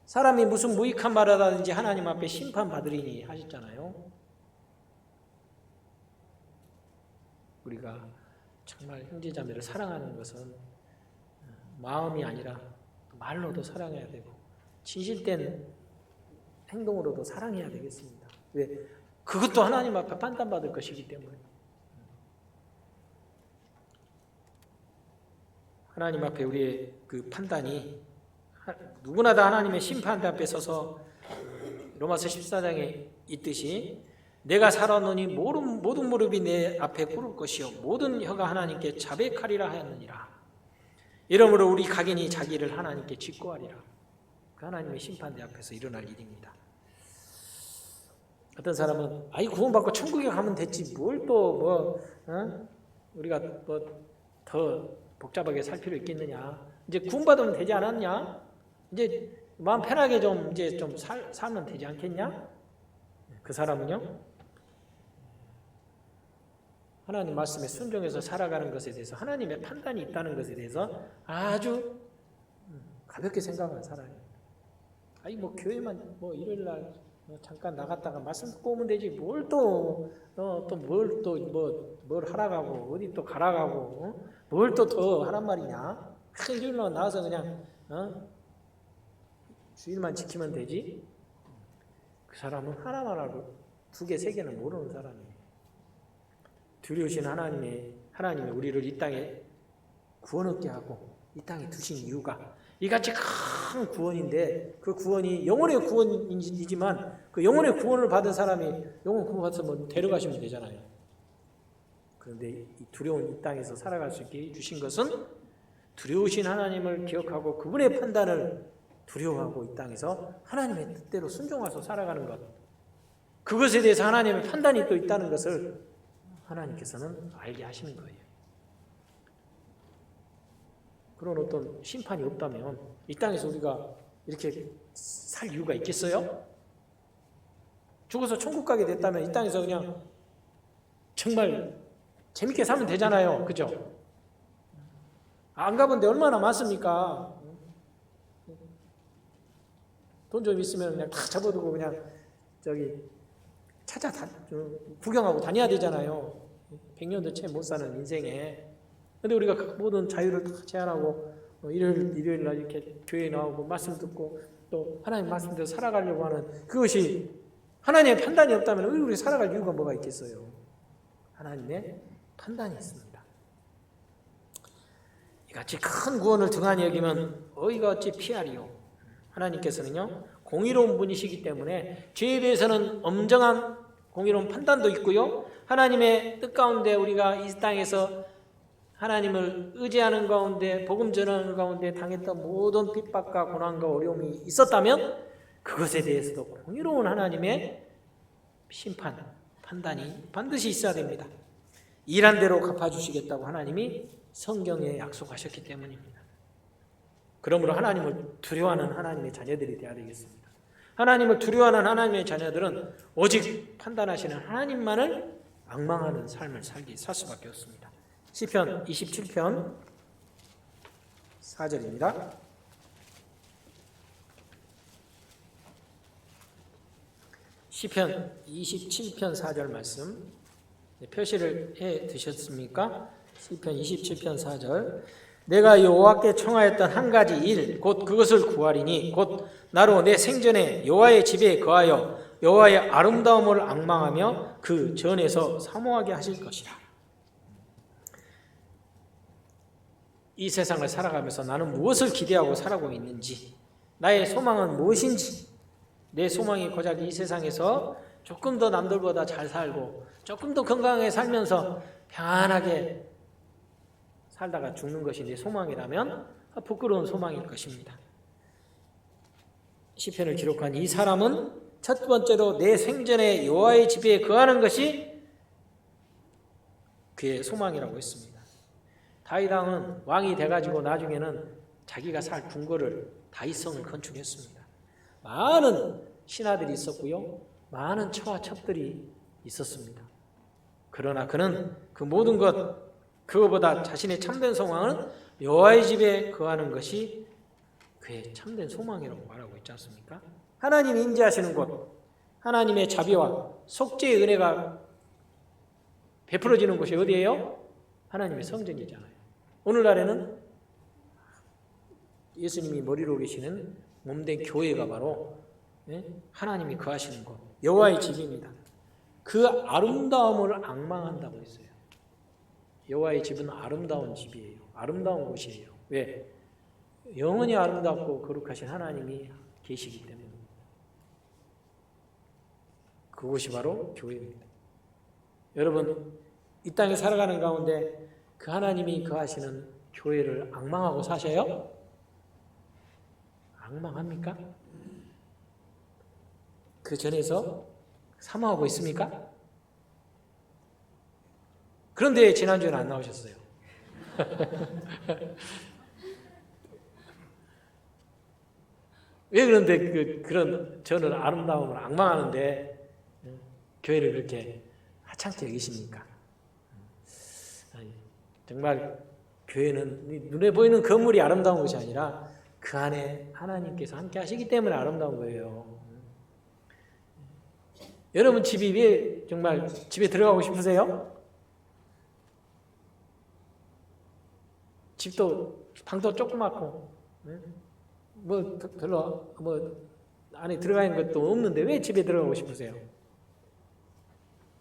사람이 무슨 무익한 말을 하든지 하나님 앞에 심판받으리니 하셨잖아요. 우리가 정말 형제자매를 사랑하는 것은 마음이 아니라 말로도 사랑해야 되고 진실된 행동으로도 사랑해야 되겠습니다. 왜? 그것도 하나님 앞에 판단받을 것이기 때문에. 하나님 앞에 우리의 그 판단이 누구나 다 하나님의 심판 앞에 서서 로마서 14장에 있듯이 내가 살았노니 모든 무릎이 내 앞에 꿇을 것이요 모든 혀가 하나님께 자백하리라 하였느니라. 이러므로 우리 각인이 자기를 하나님께 직고하리라. 그 하나님의 심판대 앞에서 일어날 일입니다. 어떤 사람은 구원받고 천국에 가면 됐지 뭘 또 우리가 뭐 더 복잡하게 살 필요 있겠느냐. 이제 구원받으면 되지 않았냐? 이제 마음 편하게 좀 살면 되지 않겠냐? 그 사람은요. 하나님 말씀에 순종해서 살아가는 것에 대해서 하나님의 판단이 있다는 것에 대해서 아주 가볍게 생각하는 사람이에요. 교회만 일요일 날 잠깐 나갔다가 말씀 듣고 오면 되지 뭘 하라가고 어디 또 가라가고 뭘 또 더 하란 말이냐. 일요일만 나와서 그냥 주일만 지키면 되지. 그 사람은 하나하나로 2개, 3개는 모르는 사람이에요. 두려우신 하나님의 우리를 이 땅에 구원 얻게 하고 이 땅에 두신 이유가 이같이 큰 구원인데 그 구원이 영혼의 구원이지만 그 영혼의 구원을 받은 사람이 영혼 구원 받아서 데려가시면 되잖아요. 그런데 이 두려운 이 땅에서 살아갈 수 있게 해주신 것은 두려우신 하나님을 기억하고 그분의 판단을 두려워하고 이 땅에서 하나님의 뜻대로 순종해서 살아가는 것, 그것에 대해서 하나님의 판단이 또 있다는 것을 하나님께서는 알게 하시는 거예요. 그런 어떤 심판이 없다면 이 땅에서 우리가 이렇게 살 이유가 있겠어요? 죽어서 천국 가게 됐다면 이 땅에서 그냥 정말 재밌게 살면 되잖아요. 그죠? 안 가본 데 얼마나 많습니까? 돈 좀 있으면 그냥 다 접어두고 그냥 구경하고 다녀야 되잖아요. 100년도 채 못 사는 인생에. 근데 우리가 모든 자유를 다 제한하고 일요일 날 이렇게 교회에 나오고 말씀 듣고 또 하나님 말씀대로 살아가려고 하는 그것이 하나님의 판단이 없다면 우리 살아갈 이유가 뭐가 있겠어요? 하나님의 판단이 있습니다. 이같이 큰 구원을 등한히 여기면 어이가 어찌 피하리요. 하나님께서는요 공의로운 분이시기 때문에 죄에 대해서는 엄정한 공의로운 판단도 있고요. 하나님의 뜻 가운데 우리가 이 땅에서 하나님을 의지하는 가운데 복음 전하는 가운데 당했던 모든 핍박과 고난과 어려움이 있었다면 그것에 대해서도 공의로운 하나님의 심판, 판단이 반드시 있어야 됩니다. 일한 대로 갚아주시겠다고 하나님이 성경에 약속하셨기 때문입니다. 그러므로 하나님을 두려워하는 하나님의 자녀들이 되어야 되겠습니다. 하나님을 두려워하는 하나님의 자녀들은 오직 판단하시는 하나님만을 앙망하는 삶을 살 수밖에 없습니다. 시편 27편 4절입니다. 시편 27편 4절 말씀 표시를 해 두셨습니까? 시편 27편 4절. 내가 여호와께 청하였던 한 가지 일 곧 그것을 구하리니 곧 나로 내 생전에 여호와의 집에 거하여 여호와의 아름다움을 앙망하며 그 전에서 사모하게 하실 것이라. 이 세상을 살아가면서 나는 무엇을 기대하고 살아가고 있는지, 나의 소망은 무엇인지, 내 소망이 고작 이 세상에서 조금 더 남들보다 잘 살고 조금 더 건강하게 살면서 평안하게 살다가 죽는 것이 내 소망이라면 부끄러운 소망일 것입니다. 시편을 기록한 이 사람은 첫 번째로 내 생전에 여호와의 집에 거하는 것이 그의 소망이라고 했습니다. 다윗 왕은 왕이 돼가지고 나중에는 자기가 살 궁궐을 다윗성을 건축했습니다. 많은 신하들이 있었고요, 많은 처와 첩들이 있었습니다. 그러나 그는 그 모든 것, 그거보다 자신의 참된 소망은 여호와의 집에 거하는 것이 그의 참된 소망이라고 말하고 있지 않습니까? 하나님이 임재하시는 곳, 하나님의 자비와 속죄의 은혜가 베풀어지는 곳이 어디예요? 하나님의 성전이잖아요. 오늘날에는 예수님이 머리로 계시는 몸된 교회가 바로 하나님이 거하시는 곳, 여호와의 집입니다. 그 아름다움을 앙망한다고 했어요. 여호와의 집은 아름다운 집이에요. 아름다운 곳이에요. 왜? 영원히 아름답고 거룩하신 하나님이 계시기 때문입니다. 그곳이 바로 교회입니다. 여러분, 이 땅에 살아가는 가운데 그 하나님이 거하시는 교회를 앙망하고 사셔요? 앙망합니까? 그 전에서 사모하고 있습니까? 그런데 지난주에는 안 나오셨어요. 왜 그런데 그런 저는 아름다움을 앙망하는데 교회를 그렇게 하찮게 여기십니까? 정말 교회는 눈에 보이는 건물이 아름다운 것이 아니라 그 안에 하나님께서 함께 하시기 때문에 아름다운 거예요. 여러분 집이 왜 정말 집에 들어가고 싶으세요? 집도 방도 조그맣고 뭐 별로 뭐 안에 들어가 있는 것도 없는데 왜 집에 들어가고 싶으세요?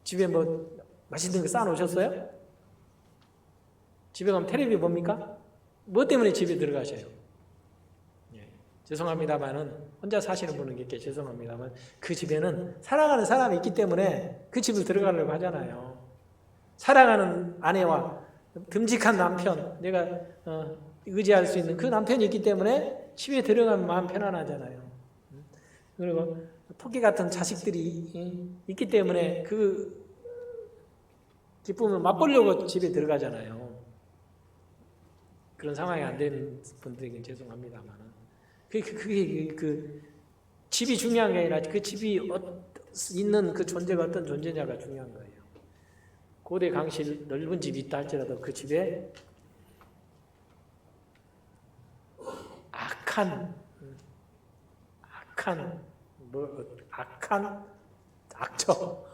집에 뭐 맛있는 거 쌓아놓으셨어요? 집에 가면 텔레비 봅니까? 뭐 때문에 집에 들어가셔요? 죄송합니다만은 혼자 사시는 분은 이렇게 죄송합니다만 그 집에는 사랑하는 사람이 있기 때문에 그 집을 들어가려고 하잖아요. 사랑하는 아내와 듬직한 남편, 내가 의지할 수 있는 그 남편이 있기 때문에 집에 들어가면 마음 편안하잖아요. 그리고 토끼 같은 자식들이 있기 때문에 그 기쁨을 맛보려고 집에 들어가잖아요. 그런 상황이 안 되는 분들에게 죄송합니다만 그게 집이 중요한 게 아니라 그 집이 있는 그 존재가 어떤 존재냐가 중요한 거예요. 고대 강실 넓은 집이 있다 할지라도 그 집에 악한 악처,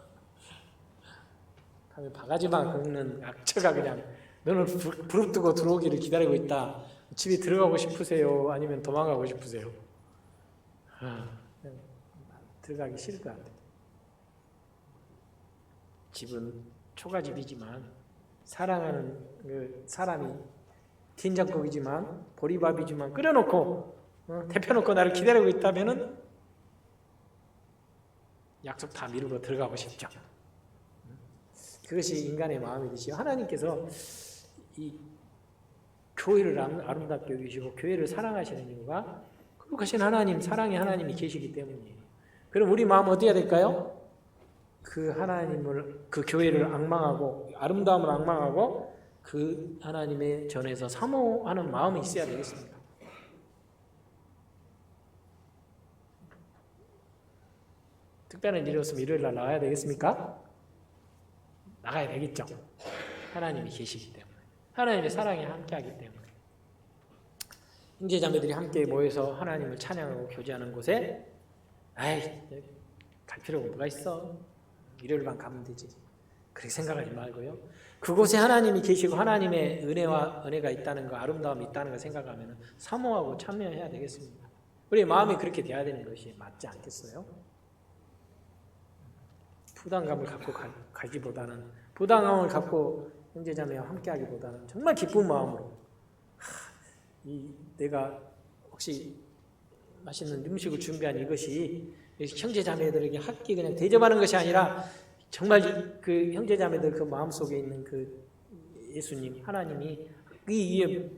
밤에 바가지만 긁는 악처가 그냥 너는 부릅뜨고 들어오기를 기다리고 있다. 집에 들어가고 싶으세요? 아니면 도망가고 싶으세요? 들어가기 싫을 것 같아요. 집은 초가집이지만 사랑하는 그 사람이 된장국이지만 보리밥이지만 끓여놓고 데펴놓고 나를 기다리고 있다면은 약속 다 미루고 들어가고 싶죠. 그것이 인간의 마음이듯이 하나님께서 이 교회를 아름답게 여기시고 교회를 사랑하시는 이유가 거룩하신 하나님, 사랑의 하나님이 계시기 때문이에요. 그럼 우리 마음 어떻게 해야 될까요? 그 하나님을, 그 교회를 앙망하고 아름다움을 앙망하고 그 하나님의 전에서 사모하는 마음이 있어야 되겠습니다. 특별한 일이 없으면 일요일 날 나가야 되겠습니까? 나가야 되겠죠. 하나님이 계시기 때문에, 하나님의 사랑이 함께하기 때문에. 형제자매들이 함께 모여서 하나님을 찬양하고 교제하는 곳에 갈 필요가 뭐가 있어? 일요일만 가면 되지. 그렇게 생각하지 말고요. 그곳에 하나님이 계시고 하나님의 은혜가 있다는 거, 아름다움이 있다는 걸 생각하면 사모하고 참여해야 되겠습니다. 우리 마음이 그렇게 돼야 되는 것이 맞지 않겠어요? 부담감을 갖고 가기보다는, 부담감을 갖고 형제자매와 함께하기보다는 정말 기쁜 마음으로 내가 혹시 맛있는 음식을 준비한 이것이 형제자매들에게 학기 그냥 대접하는 것이 아니라 정말 그 형제자매들 그 마음속에 있는 그 예수님, 하나님이 이에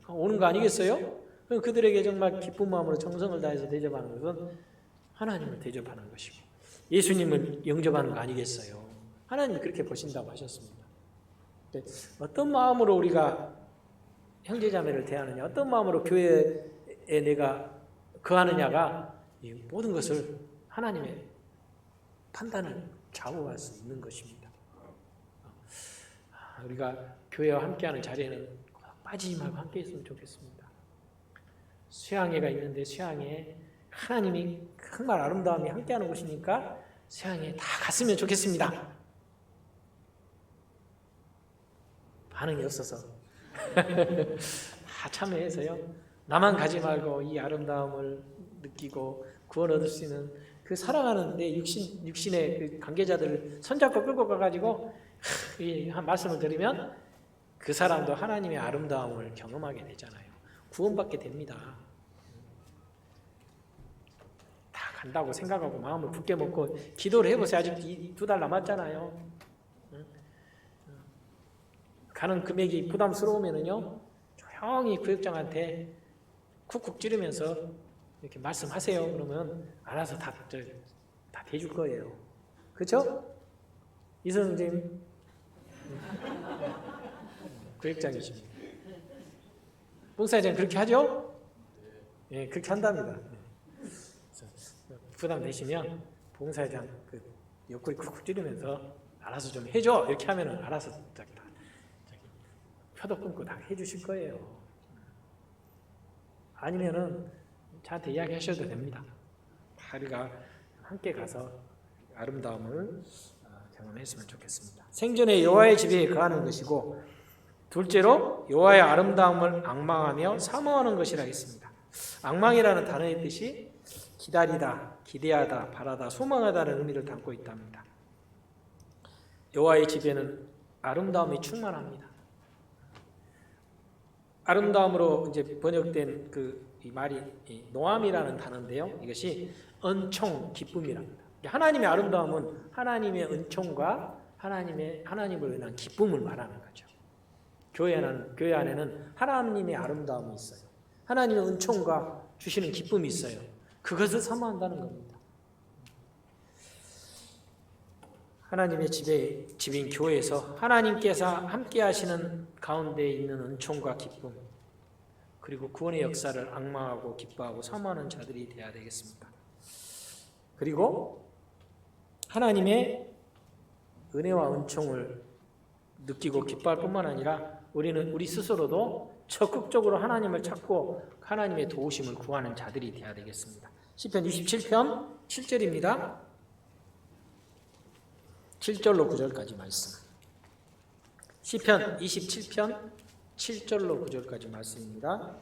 오는 거 아니겠어요? 그들에게 정말 기쁜 마음으로 정성을 다해서 대접하는 것은 하나님을 대접하는 것이고 예수님을 영접하는 거 아니겠어요? 하나님이 그렇게 보신다고 하셨습니다. 어떤 마음으로 우리가 형제자매를 대하느냐, 어떤 마음으로 교회에 내가 거하느냐가 이 모든 것을 하나님의 판단을 좌우할 수 있는 것입니다. 우리가 교회와 함께하는 자리에는 빠지지 말고 함께 있으면 좋겠습니다. 수양회가 있는데 수양회에 하나님이 정말 아름다움이 함께하는 곳이니까 수양회에 다 갔으면 좋겠습니다. 반응이 없어서 다 참여해서요. 나만 가지 말고 이 아름다움을 느끼고 구원 얻을 수 있는 그 사랑하는 내 육신의 그 관계자들을 손잡고 끌고 가가지고 한 말씀을 드리면 그 사람도 하나님의 아름다움을 경험하게 되잖아요. 구원받게 됩니다. 다 간다고 생각하고 마음을 굳게 먹고 기도를 해보세요. 아직 2달 남았잖아요. 가는 금액이 부담스러우면은요, 조용히 구역장한테 쿡쿡 찌르면서 이렇게 말씀하세요. 그러면 알아서 다 대줄 거예요. 그렇죠? 이선생님 구역장이십니다. 봉사장 그렇게 하죠? 예, 그렇게 한답니다. 부담 되시면 봉사장 그 옆구리 쿡쿡 찌르면서 알아서 좀 해줘. 이렇게 하면은 알아서 표도 끊고 다 해주실 거예요. 아니면은 저한테 이야기하셔도 됩니다. 우리가 함께 가서 아름다움을 경험했으면 좋겠습니다. 생전에 여호와의 집에 거하는 것이고, 둘째로 여호와의 아름다움을 앙망하며 사모하는 것이라 했습니다. 앙망이라는 단어의 뜻이 기다리다, 기대하다, 바라다, 소망하다는 의미를 담고 있답니다. 여호와의 집에는 아름다움이 충만합니다. 아름다움으로 이제 번역된 이 말이 노함이라는 단어인데요. 이것이 은총, 기쁨이랍니다. 하나님의 아름다움은 하나님의 은총과 하나님을 위한 기쁨을 말하는 거죠. 교회 안에는 하나님의 아름다움이 있어요. 하나님의 은총과 주시는 기쁨이 있어요. 그것을 사모한다는 겁니다. 하나님의 집인 교회에서 하나님께서 함께 하시는 가운데 있는 은총과 기쁨, 그리고 구원의 역사를 앙망하고 기뻐하고 사모하는 자들이 되어야 되겠습니다. 그리고 하나님의 은혜와 은총을 느끼고 기뻐할 뿐만 아니라 우리 스스로도 적극적으로 하나님을 찾고 하나님의 도우심을 구하는 자들이 되어야 되겠습니다. 시편 27편 7절입니다. 7절로 9절까지 말씀. 시편 27편 7절로 9절까지 말씀입니다.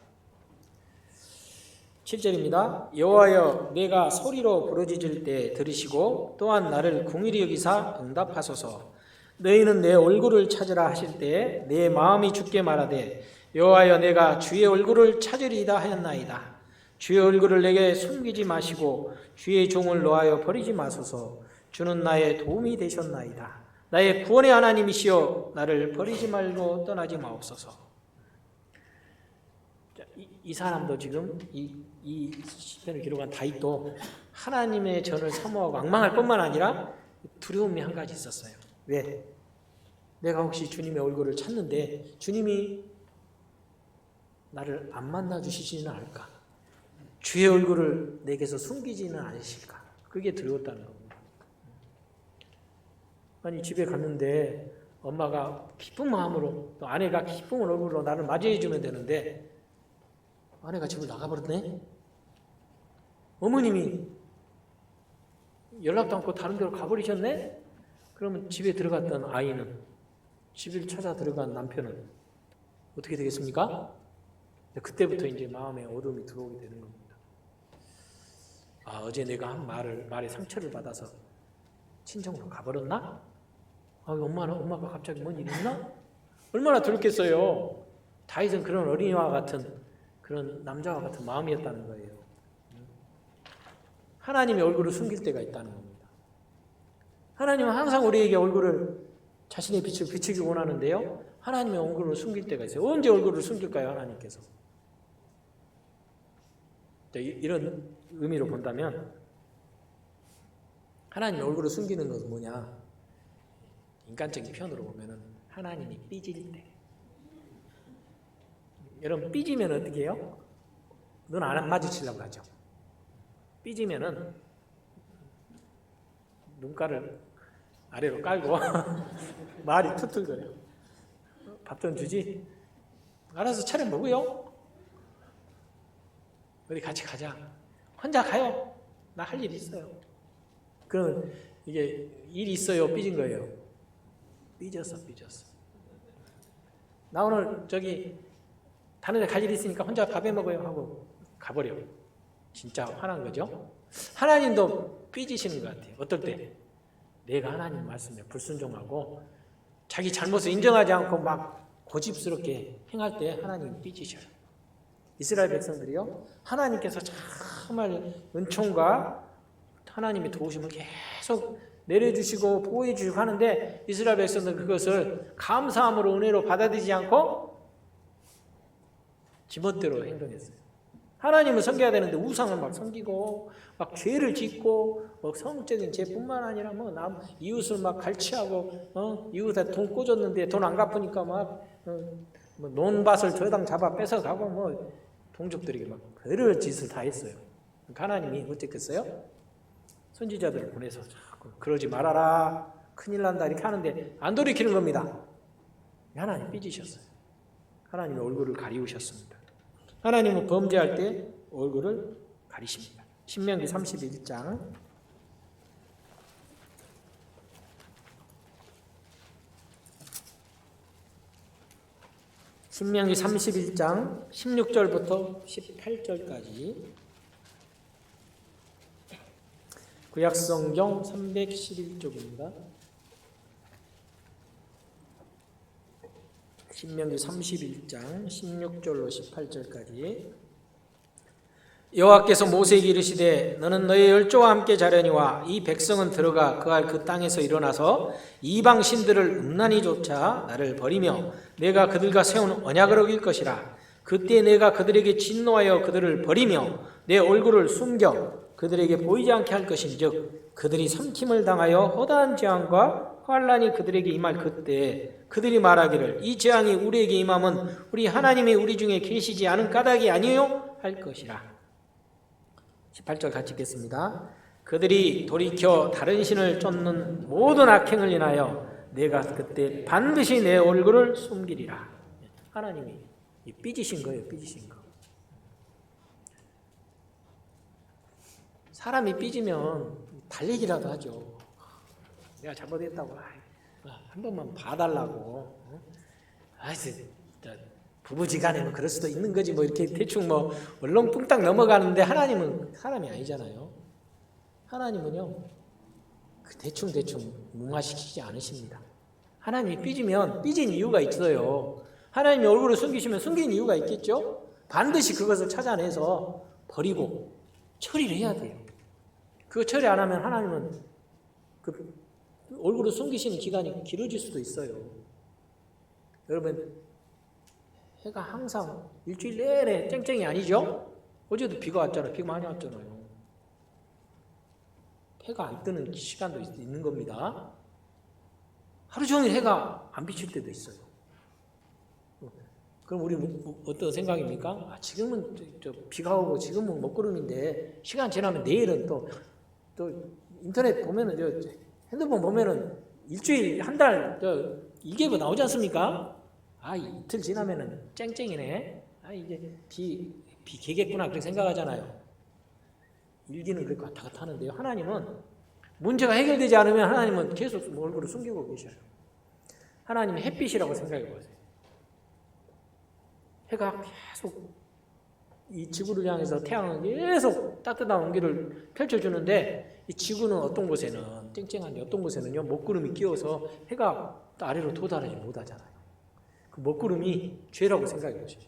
7절입니다. 여호와여, 내가 소리로 부르짖을 때 들으시고 또한 나를 긍휼히 여기사 응답하소서. 너희는 내 얼굴을 찾으라 하실 때에 내 마음이 주께 말하되, 여호와여, 내가 주의 얼굴을 찾으리이다 하였나이다. 주의 얼굴을 내게 숨기지 마시고 주의 종을 놓아여 버리지 마소서. 주는 나의 도움이 되셨나이다. 나의 구원의 하나님이시여, 나를 버리지 말고 떠나지 마옵소서. 이 사람도 지금 이 시편을 기록한 다윗도 하나님의 전을 사모하고 앙망할 뿐만 아니라 두려움이 한 가지 있었어요. 왜? 내가 혹시 주님의 얼굴을 찾는데 주님이 나를 안 만나 주시지는 않을까? 주의 얼굴을 내게서 숨기지는 않으실까? 그게 두려웠다는 겁니다. 아니, 집에 갔는데 엄마가 기쁜 마음으로, 또 아내가 기쁜 얼굴로 나를 맞이해 주면 되는데 아내가 집을 나가버렸네? 어머님이 연락도 않고 다른 데로 가버리셨네? 그러면 집에 들어갔던 아이는, 집을 찾아 들어간 남편은 어떻게 되겠습니까? 그때부터 이제 마음에 어둠이 들어오게 되는 겁니다. 아, 어제 내가 한 말에 상처를 받아서 친정으로 가버렸나? 아, 엄마가 갑자기 뭔 일 있나? 얼마나 두렵겠어요. 다윗은 그런 어린이와 같은, 그런 남자와 같은 마음이었다는 거예요. 하나님의 얼굴을 숨길 때가 있다는 겁니다. 하나님은 항상 우리에게 자신의 빛을 비추기 원하는데요, 하나님의 얼굴을 숨길 때가 있어요. 언제 얼굴을 숨길까요, 하나님께서? 이런 의미로 본다면 하나님의 얼굴을 숨기는 것은 뭐냐? 인간적인 표현으로 보면은 하나님이 삐질 때. 여러분, 삐지면 어떻게 해요? 눈 안 마주치려고 하죠. 삐지면은 눈가를 아래로 깔고 말이 툭툭거려. 밥 좀 주지? 알아서 차려 먹어요. 어디 같이 가자. 혼자 가요. 나 할 일 있어요. 그럼 이게 일이 있어요, 삐진 거예요? 삐졌어. 나 오늘 다른 데 갈 일 있으니까 혼자 밥해 먹어요 하고 가버려. 진짜 화난 거죠? 하나님도 삐지시는 것 같아요. 어떨 때? 내가 하나님 말씀에 불순종하고 자기 잘못을 인정하지 않고 막 고집스럽게 행할 때 하나님이 삐지셔요. 이스라엘 백성들이요, 하나님께서 정말 은총과 하나님의 도우심을 계속 내려주시고 보호해 주시고 하는데, 이스라엘 백성들은 그것을 감사함으로 은혜로 받아들이지 않고 지멋대로 행동했어요. 하나님을 섬겨야 되는데 우상을 막 섬기고 막 죄를 짓고, 성적인 죄뿐만 아니라 이웃을 막 갈취하고, 이웃한테 돈 꽂았는데 돈 안 갚으니까 논밭을 저당 잡아 뺏어가고, 동족들에게 막 별의 짓을 다 했어요. 하나님이 어쨌겠어요? 선지자들을 보내서 자꾸 그러지 말아라, 큰일 난다 이렇게 하는데 안 돌이키는 겁니다. 하나님 삐지셨어요. 하나님의 얼굴을 가리우셨습니다. 하나님은 범죄할 때 얼굴을 가리십니다. 신명기 31장 신명기 31장 16절부터 18절까지 구약성경 311쪽입니다. 신명기 31장 16절로 18절까지. 여호와께서 모세에게 이르시되 너는 너의 열조와 함께 자려니와 이 백성은 들어가 그할 그 땅에서 일어나서 이방 신들을 음란히 쫓아 나를 버리며 내가 그들과 세운 언약을 어길 것이라. 그때 내가 그들에게 진노하여 그들을 버리며 내 얼굴을 숨겨 그들에게 보이지 않게 할 것인즉 그들이 삼킴을 당하여 허다한 재앙과 환란이 그들에게 임할 그때 그들이 말하기를 이 재앙이 우리에게 임함은 우리 하나님이 우리 중에 계시지 않은 까닭이 아니요 할 것이라. 18절 같이 읽겠습니다. 그들이 돌이켜 다른 신을 쫓는 모든 악행을 인하여 내가 그때 반드시 내 얼굴을 숨기리라. 하나님이 삐지신 거예요. 삐지신 거. 사람이 삐지면 달리기라도 하죠. 내가 잘못했다고 한 번만 봐달라고. 부부지간에 그럴 수도 있는 거지 이렇게 대충 얼렁뚱땅 넘어가는데, 하나님은 사람이 아니잖아요. 하나님은요 대충 무마시키지 않으십니다. 하나님이 삐지면 삐진 이유가 있어요. 하나님이 얼굴을 숨기시면 숨긴 이유가 있겠죠. 반드시 그것을 찾아내서 버리고 처리를 해야 돼요. 그거 처리 안 하면 하나님은 그 얼굴을 숨기시는 기간이 길어질 수도 있어요. 여러분, 해가 항상 일주일 내내 쨍쨍이 아니죠? 어제도 비가 왔잖아요. 비가 많이 왔잖아요. 해가 안 뜨는 시간도 있는 겁니다. 하루 종일 해가 안 비칠 때도 있어요. 그럼 우리 어떤 생각입니까? 지금은 비가 오고 지금은 먹구름인데 시간 지나면 내일은 또 인터넷 보면은 핸드폰 보면은 일주일 한 달 일기예보 나오지 않습니까? 이틀 지나면은 쨍쨍이네. 이제 비 개겠구나 그렇게 생각하잖아요. 일기는 그렇게 왔다 갔다 하는데요. 하나님은 문제가 해결되지 않으면 하나님은 계속 얼굴을 숨기고 계셔요. 하나님은 햇빛이라고 생각해 보세요. 해가 계속 이 지구를 향해서 태양은 계속 따뜻한 온기를 펼쳐주는데 이 지구는 어떤 곳에는 쨍쨍한데 어떤 곳에는요 먹구름이 끼어서 해가 아래로 도달하지 못하잖아요. 그 먹구름이 죄라고 생각해 보세요.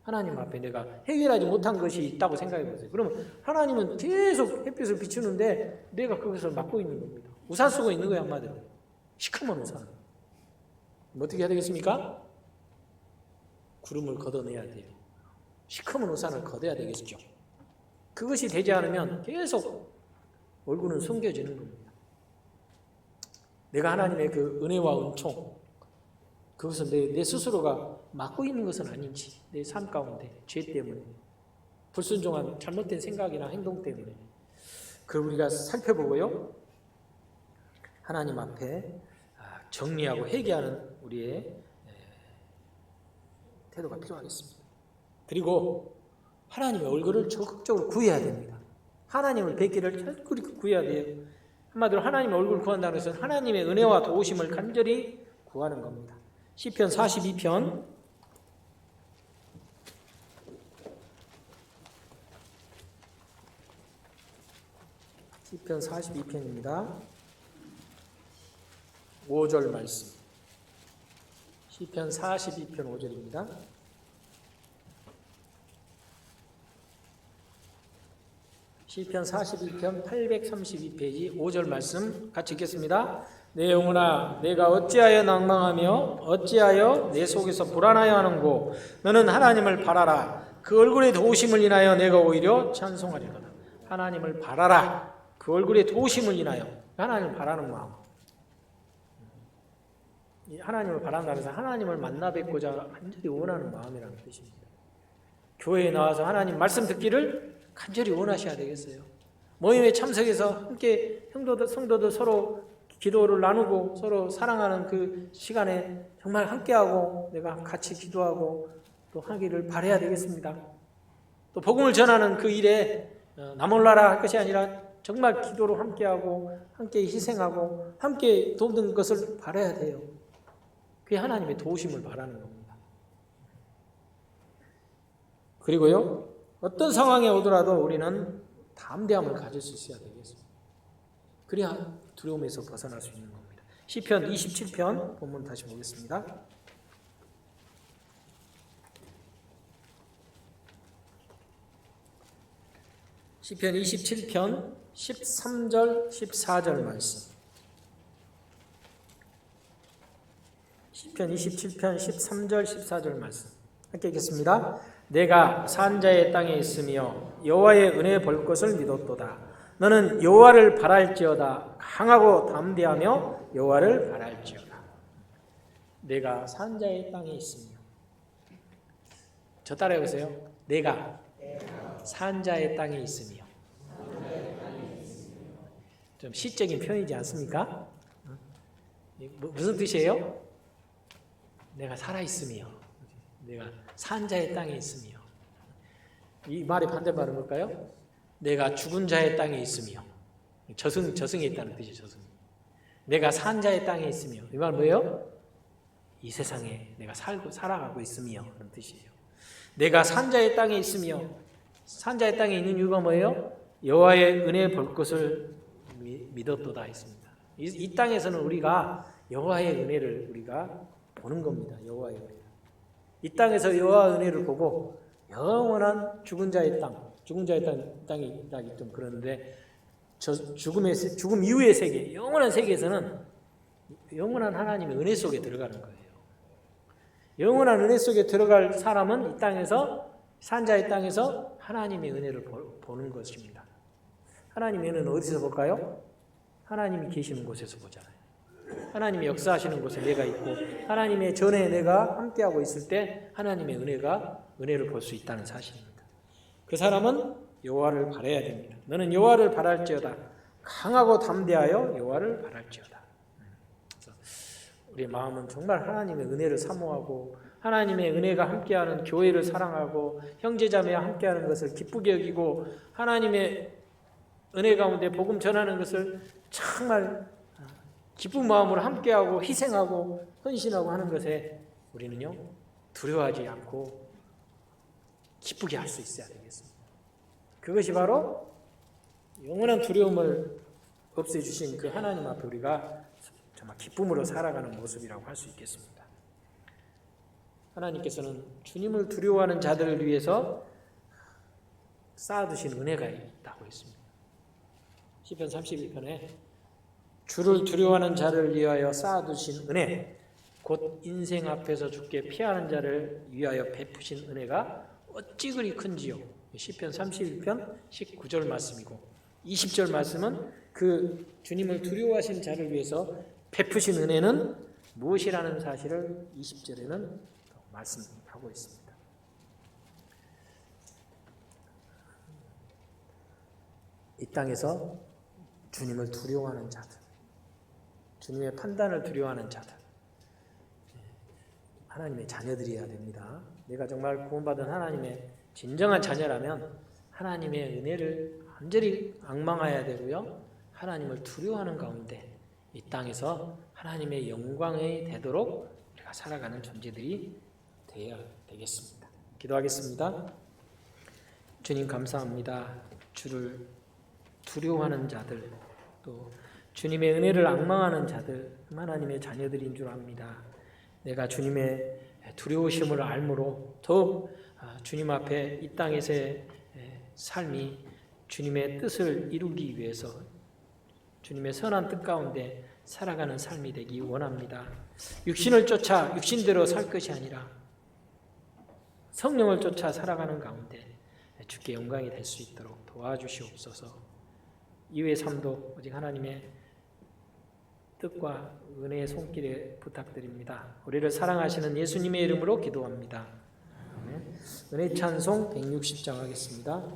하나님 앞에 내가 해결하지 못한 것이 있다고 생각해 보세요. 그러면 하나님은 계속 햇빛을 비추는데 내가 그것을 막고 있는 겁니다. 우산 쓰고 있는 거예요, 한마디로. 시커먼 우산. 어떻게 해야 되겠습니까? 구름을 걷어내야 돼요. 시커먼 우산을 걷어야 되겠죠. 그것이 되지 않으면 계속 얼굴은 숨겨지는 겁니다. 내가 하나님의 그 은혜와 은총, 그것을 내 스스로가 막고 있는 것은 아닌지, 내 삶 가운데 죄 때문에, 불순종한 잘못된 생각이나 행동 때문에 그걸 우리가 살펴보고요, 하나님 앞에 정리하고 회개하는 우리의 태도가 필요하겠습니다. 그리고 하나님의 얼굴을 적극적으로 구해야 됩니다. 하나님을 뵙기를 철저히 구해야 돼요. 한마디로 하나님의 얼굴을 구한다는 것은 하나님의 은혜와 도우심을 간절히 구하는 겁니다. 시편 42편 42편입니다. 5절 말씀. 시편 42편 5절입니다. 시편 42편 832페이지 5절 말씀 같이 읽겠습니다. 내 영혼아 내가 어찌하여 낭망하며 어찌하여 내 속에서 불안하여 하는고 너는 하나님을 바라라. 그 얼굴의 도우심을 인하여 내가 오히려 찬송하리로다. 하나님을 바라라. 그 얼굴의 도우심을 인하여 하나님을 바라는 마음. 하나님을 바란다는 것은 하나님을 만나 뵙고자 간절히 원하는 마음이라는 뜻입니다. 교회에 나와서 하나님 말씀 듣기를 간절히 원하셔야 되겠어요. 모임에 참석해서 함께 성도들 서로 기도를 나누고 서로 사랑하는 그 시간에 정말 함께하고 내가 같이 기도하고 또 하기를 바라야 되겠습니다. 또 복음을 전하는 그 일에 나 몰라라 할 것이 아니라 정말 기도로 함께하고 함께 희생하고 함께 돕는 것을 바라야 돼요. 그게 하나님의 도우심을 바라는 겁니다. 그리고요, 어떤 상황에 오더라도 우리는 담대함을 가질 수 있어야 되겠습니다. 그래야 두려움에서 벗어날 수 있는 겁니다. 시편 27편 본문 다시 보겠습니다. 시편 27편 13절 14절 말씀. 시편 27편 13절 14절 말씀 함께 읽겠습니다. 내가 산자의 땅에 있으며 여호와의 은혜 볼 것을 믿었도다. 너는 여호와를 바랄지어다. 강하고 담대하며 여호와를 바랄지어다. 내가 산자의 땅에 있으며. 저 따라해 보세요. 내가 산자의 땅에 있으며. 좀 시적인 표현이지 않습니까? 무슨 뜻이에요? 내가 살아있으며, 내가 산자의 땅에 있으며. 이 말의 반대말은 뭘까요? 내가 죽은 자의 땅에 있으며. 저승에 있다는 뜻이죠. 저승. 내가 산자의 땅에 있으며. 이 말 뭐예요? 이 세상에 내가 살아가고 있으며 그런 뜻이에요. 내가 산자의 땅에 있으며. 산자의 땅에 있는 이유가 뭐예요? 여호와의 은혜 볼 것을 믿었도다 했습니다. 이 땅에서는 우리가 여호와의 은혜를 우리가 보는 겁니다. 여호와의 은혜. 이 땅에서 여호와의 은혜를 보고 영원한 죽은 자의 땅이 있다기 좀 그러는데 죽음 이후의 세계, 영원한 세계에서는 영원한 하나님의 은혜 속에 들어가는 거예요. 영원한 은혜 속에 들어갈 사람은 이 땅에서 산자의 땅에서 하나님의 은혜를 보는 것입니다. 하나님의 은혜는 어디서 볼까요? 하나님이 계시는 곳에서 보잖아요. 하나님이 역사하시는 곳에 내가 있고 하나님의 전에 내가 함께하고 있을 때 하나님의 은혜를 볼 수 있다는 사실입니다. 그 사람은 여호와를 바라야 됩니다. 너는 여호와를 바랄지어다. 강하고 담대하여 여호와를 바랄지어다. 우리의 마음은 정말 하나님의 은혜를 사모하고 하나님의 은혜가 함께하는 교회를 사랑하고 형제자매와 함께하는 것을 기쁘게 여기고 하나님의 은혜 가운데 복음 전하는 것을 정말 기쁜 마음으로 함께하고 희생하고 헌신하고 하는 것에 우리는요 두려워하지 않고 기쁘게 할 수 있어야 되겠습니다. 그것이 바로 영원한 두려움을 없애주신 그 하나님 앞에 우리가 정말 기쁨으로 살아가는 모습이라고 할 수 있겠습니다. 하나님께서는 주님을 두려워하는 자들을 위해서 쌓아두신 은혜가 있다고 했습니다. 시편 31편에 주를 두려워하는 자를 위하여 쌓아두신 은혜, 곧 인생 앞에서 주께 피하는 자를 위하여 베푸신 은혜가 어찌 그리 큰지요. 시편 31편 19절 말씀이고 20절 말씀은 그 주님을 두려워하신 자를 위해서 베푸신 은혜는 무엇이라는 사실을 20절에는 말씀하고 있습니다. 이 땅에서 주님을 두려워하는 자들, 주님의 판단을 두려워하는 자들, 하나님의 자녀들이어야 됩니다. 내가 정말 구원받은 하나님의 진정한 자녀라면 하나님의 은혜를 완전히 앙망해야 되고요. 하나님을 두려워하는 가운데 이 땅에서 하나님의 영광이 되도록 우리가 살아가는 존재들이 되어야 되겠습니다. 기도하겠습니다. 주님 감사합니다. 주를 두려워하는 자들, 또 주님의 은혜를 앙망하는 자들, 하나님의 자녀들인 줄 압니다. 내가 주님의 두려우심을 알므로 더욱 주님 앞에 이 땅에서의 삶이 주님의 뜻을 이루기 위해서 주님의 선한 뜻 가운데 살아가는 삶이 되기 원합니다. 육신을 쫓아 육신대로 살 것이 아니라 성령을 쫓아 살아가는 가운데 주께 영광이 될 수 있도록 도와주시옵소서. 이후의 삶도 오직 하나님의 뜻과 은혜의 손길에 부탁드립니다. 우리를 사랑하시는 예수님의 이름으로 기도합니다. 은혜 찬송 160장 하겠습니다.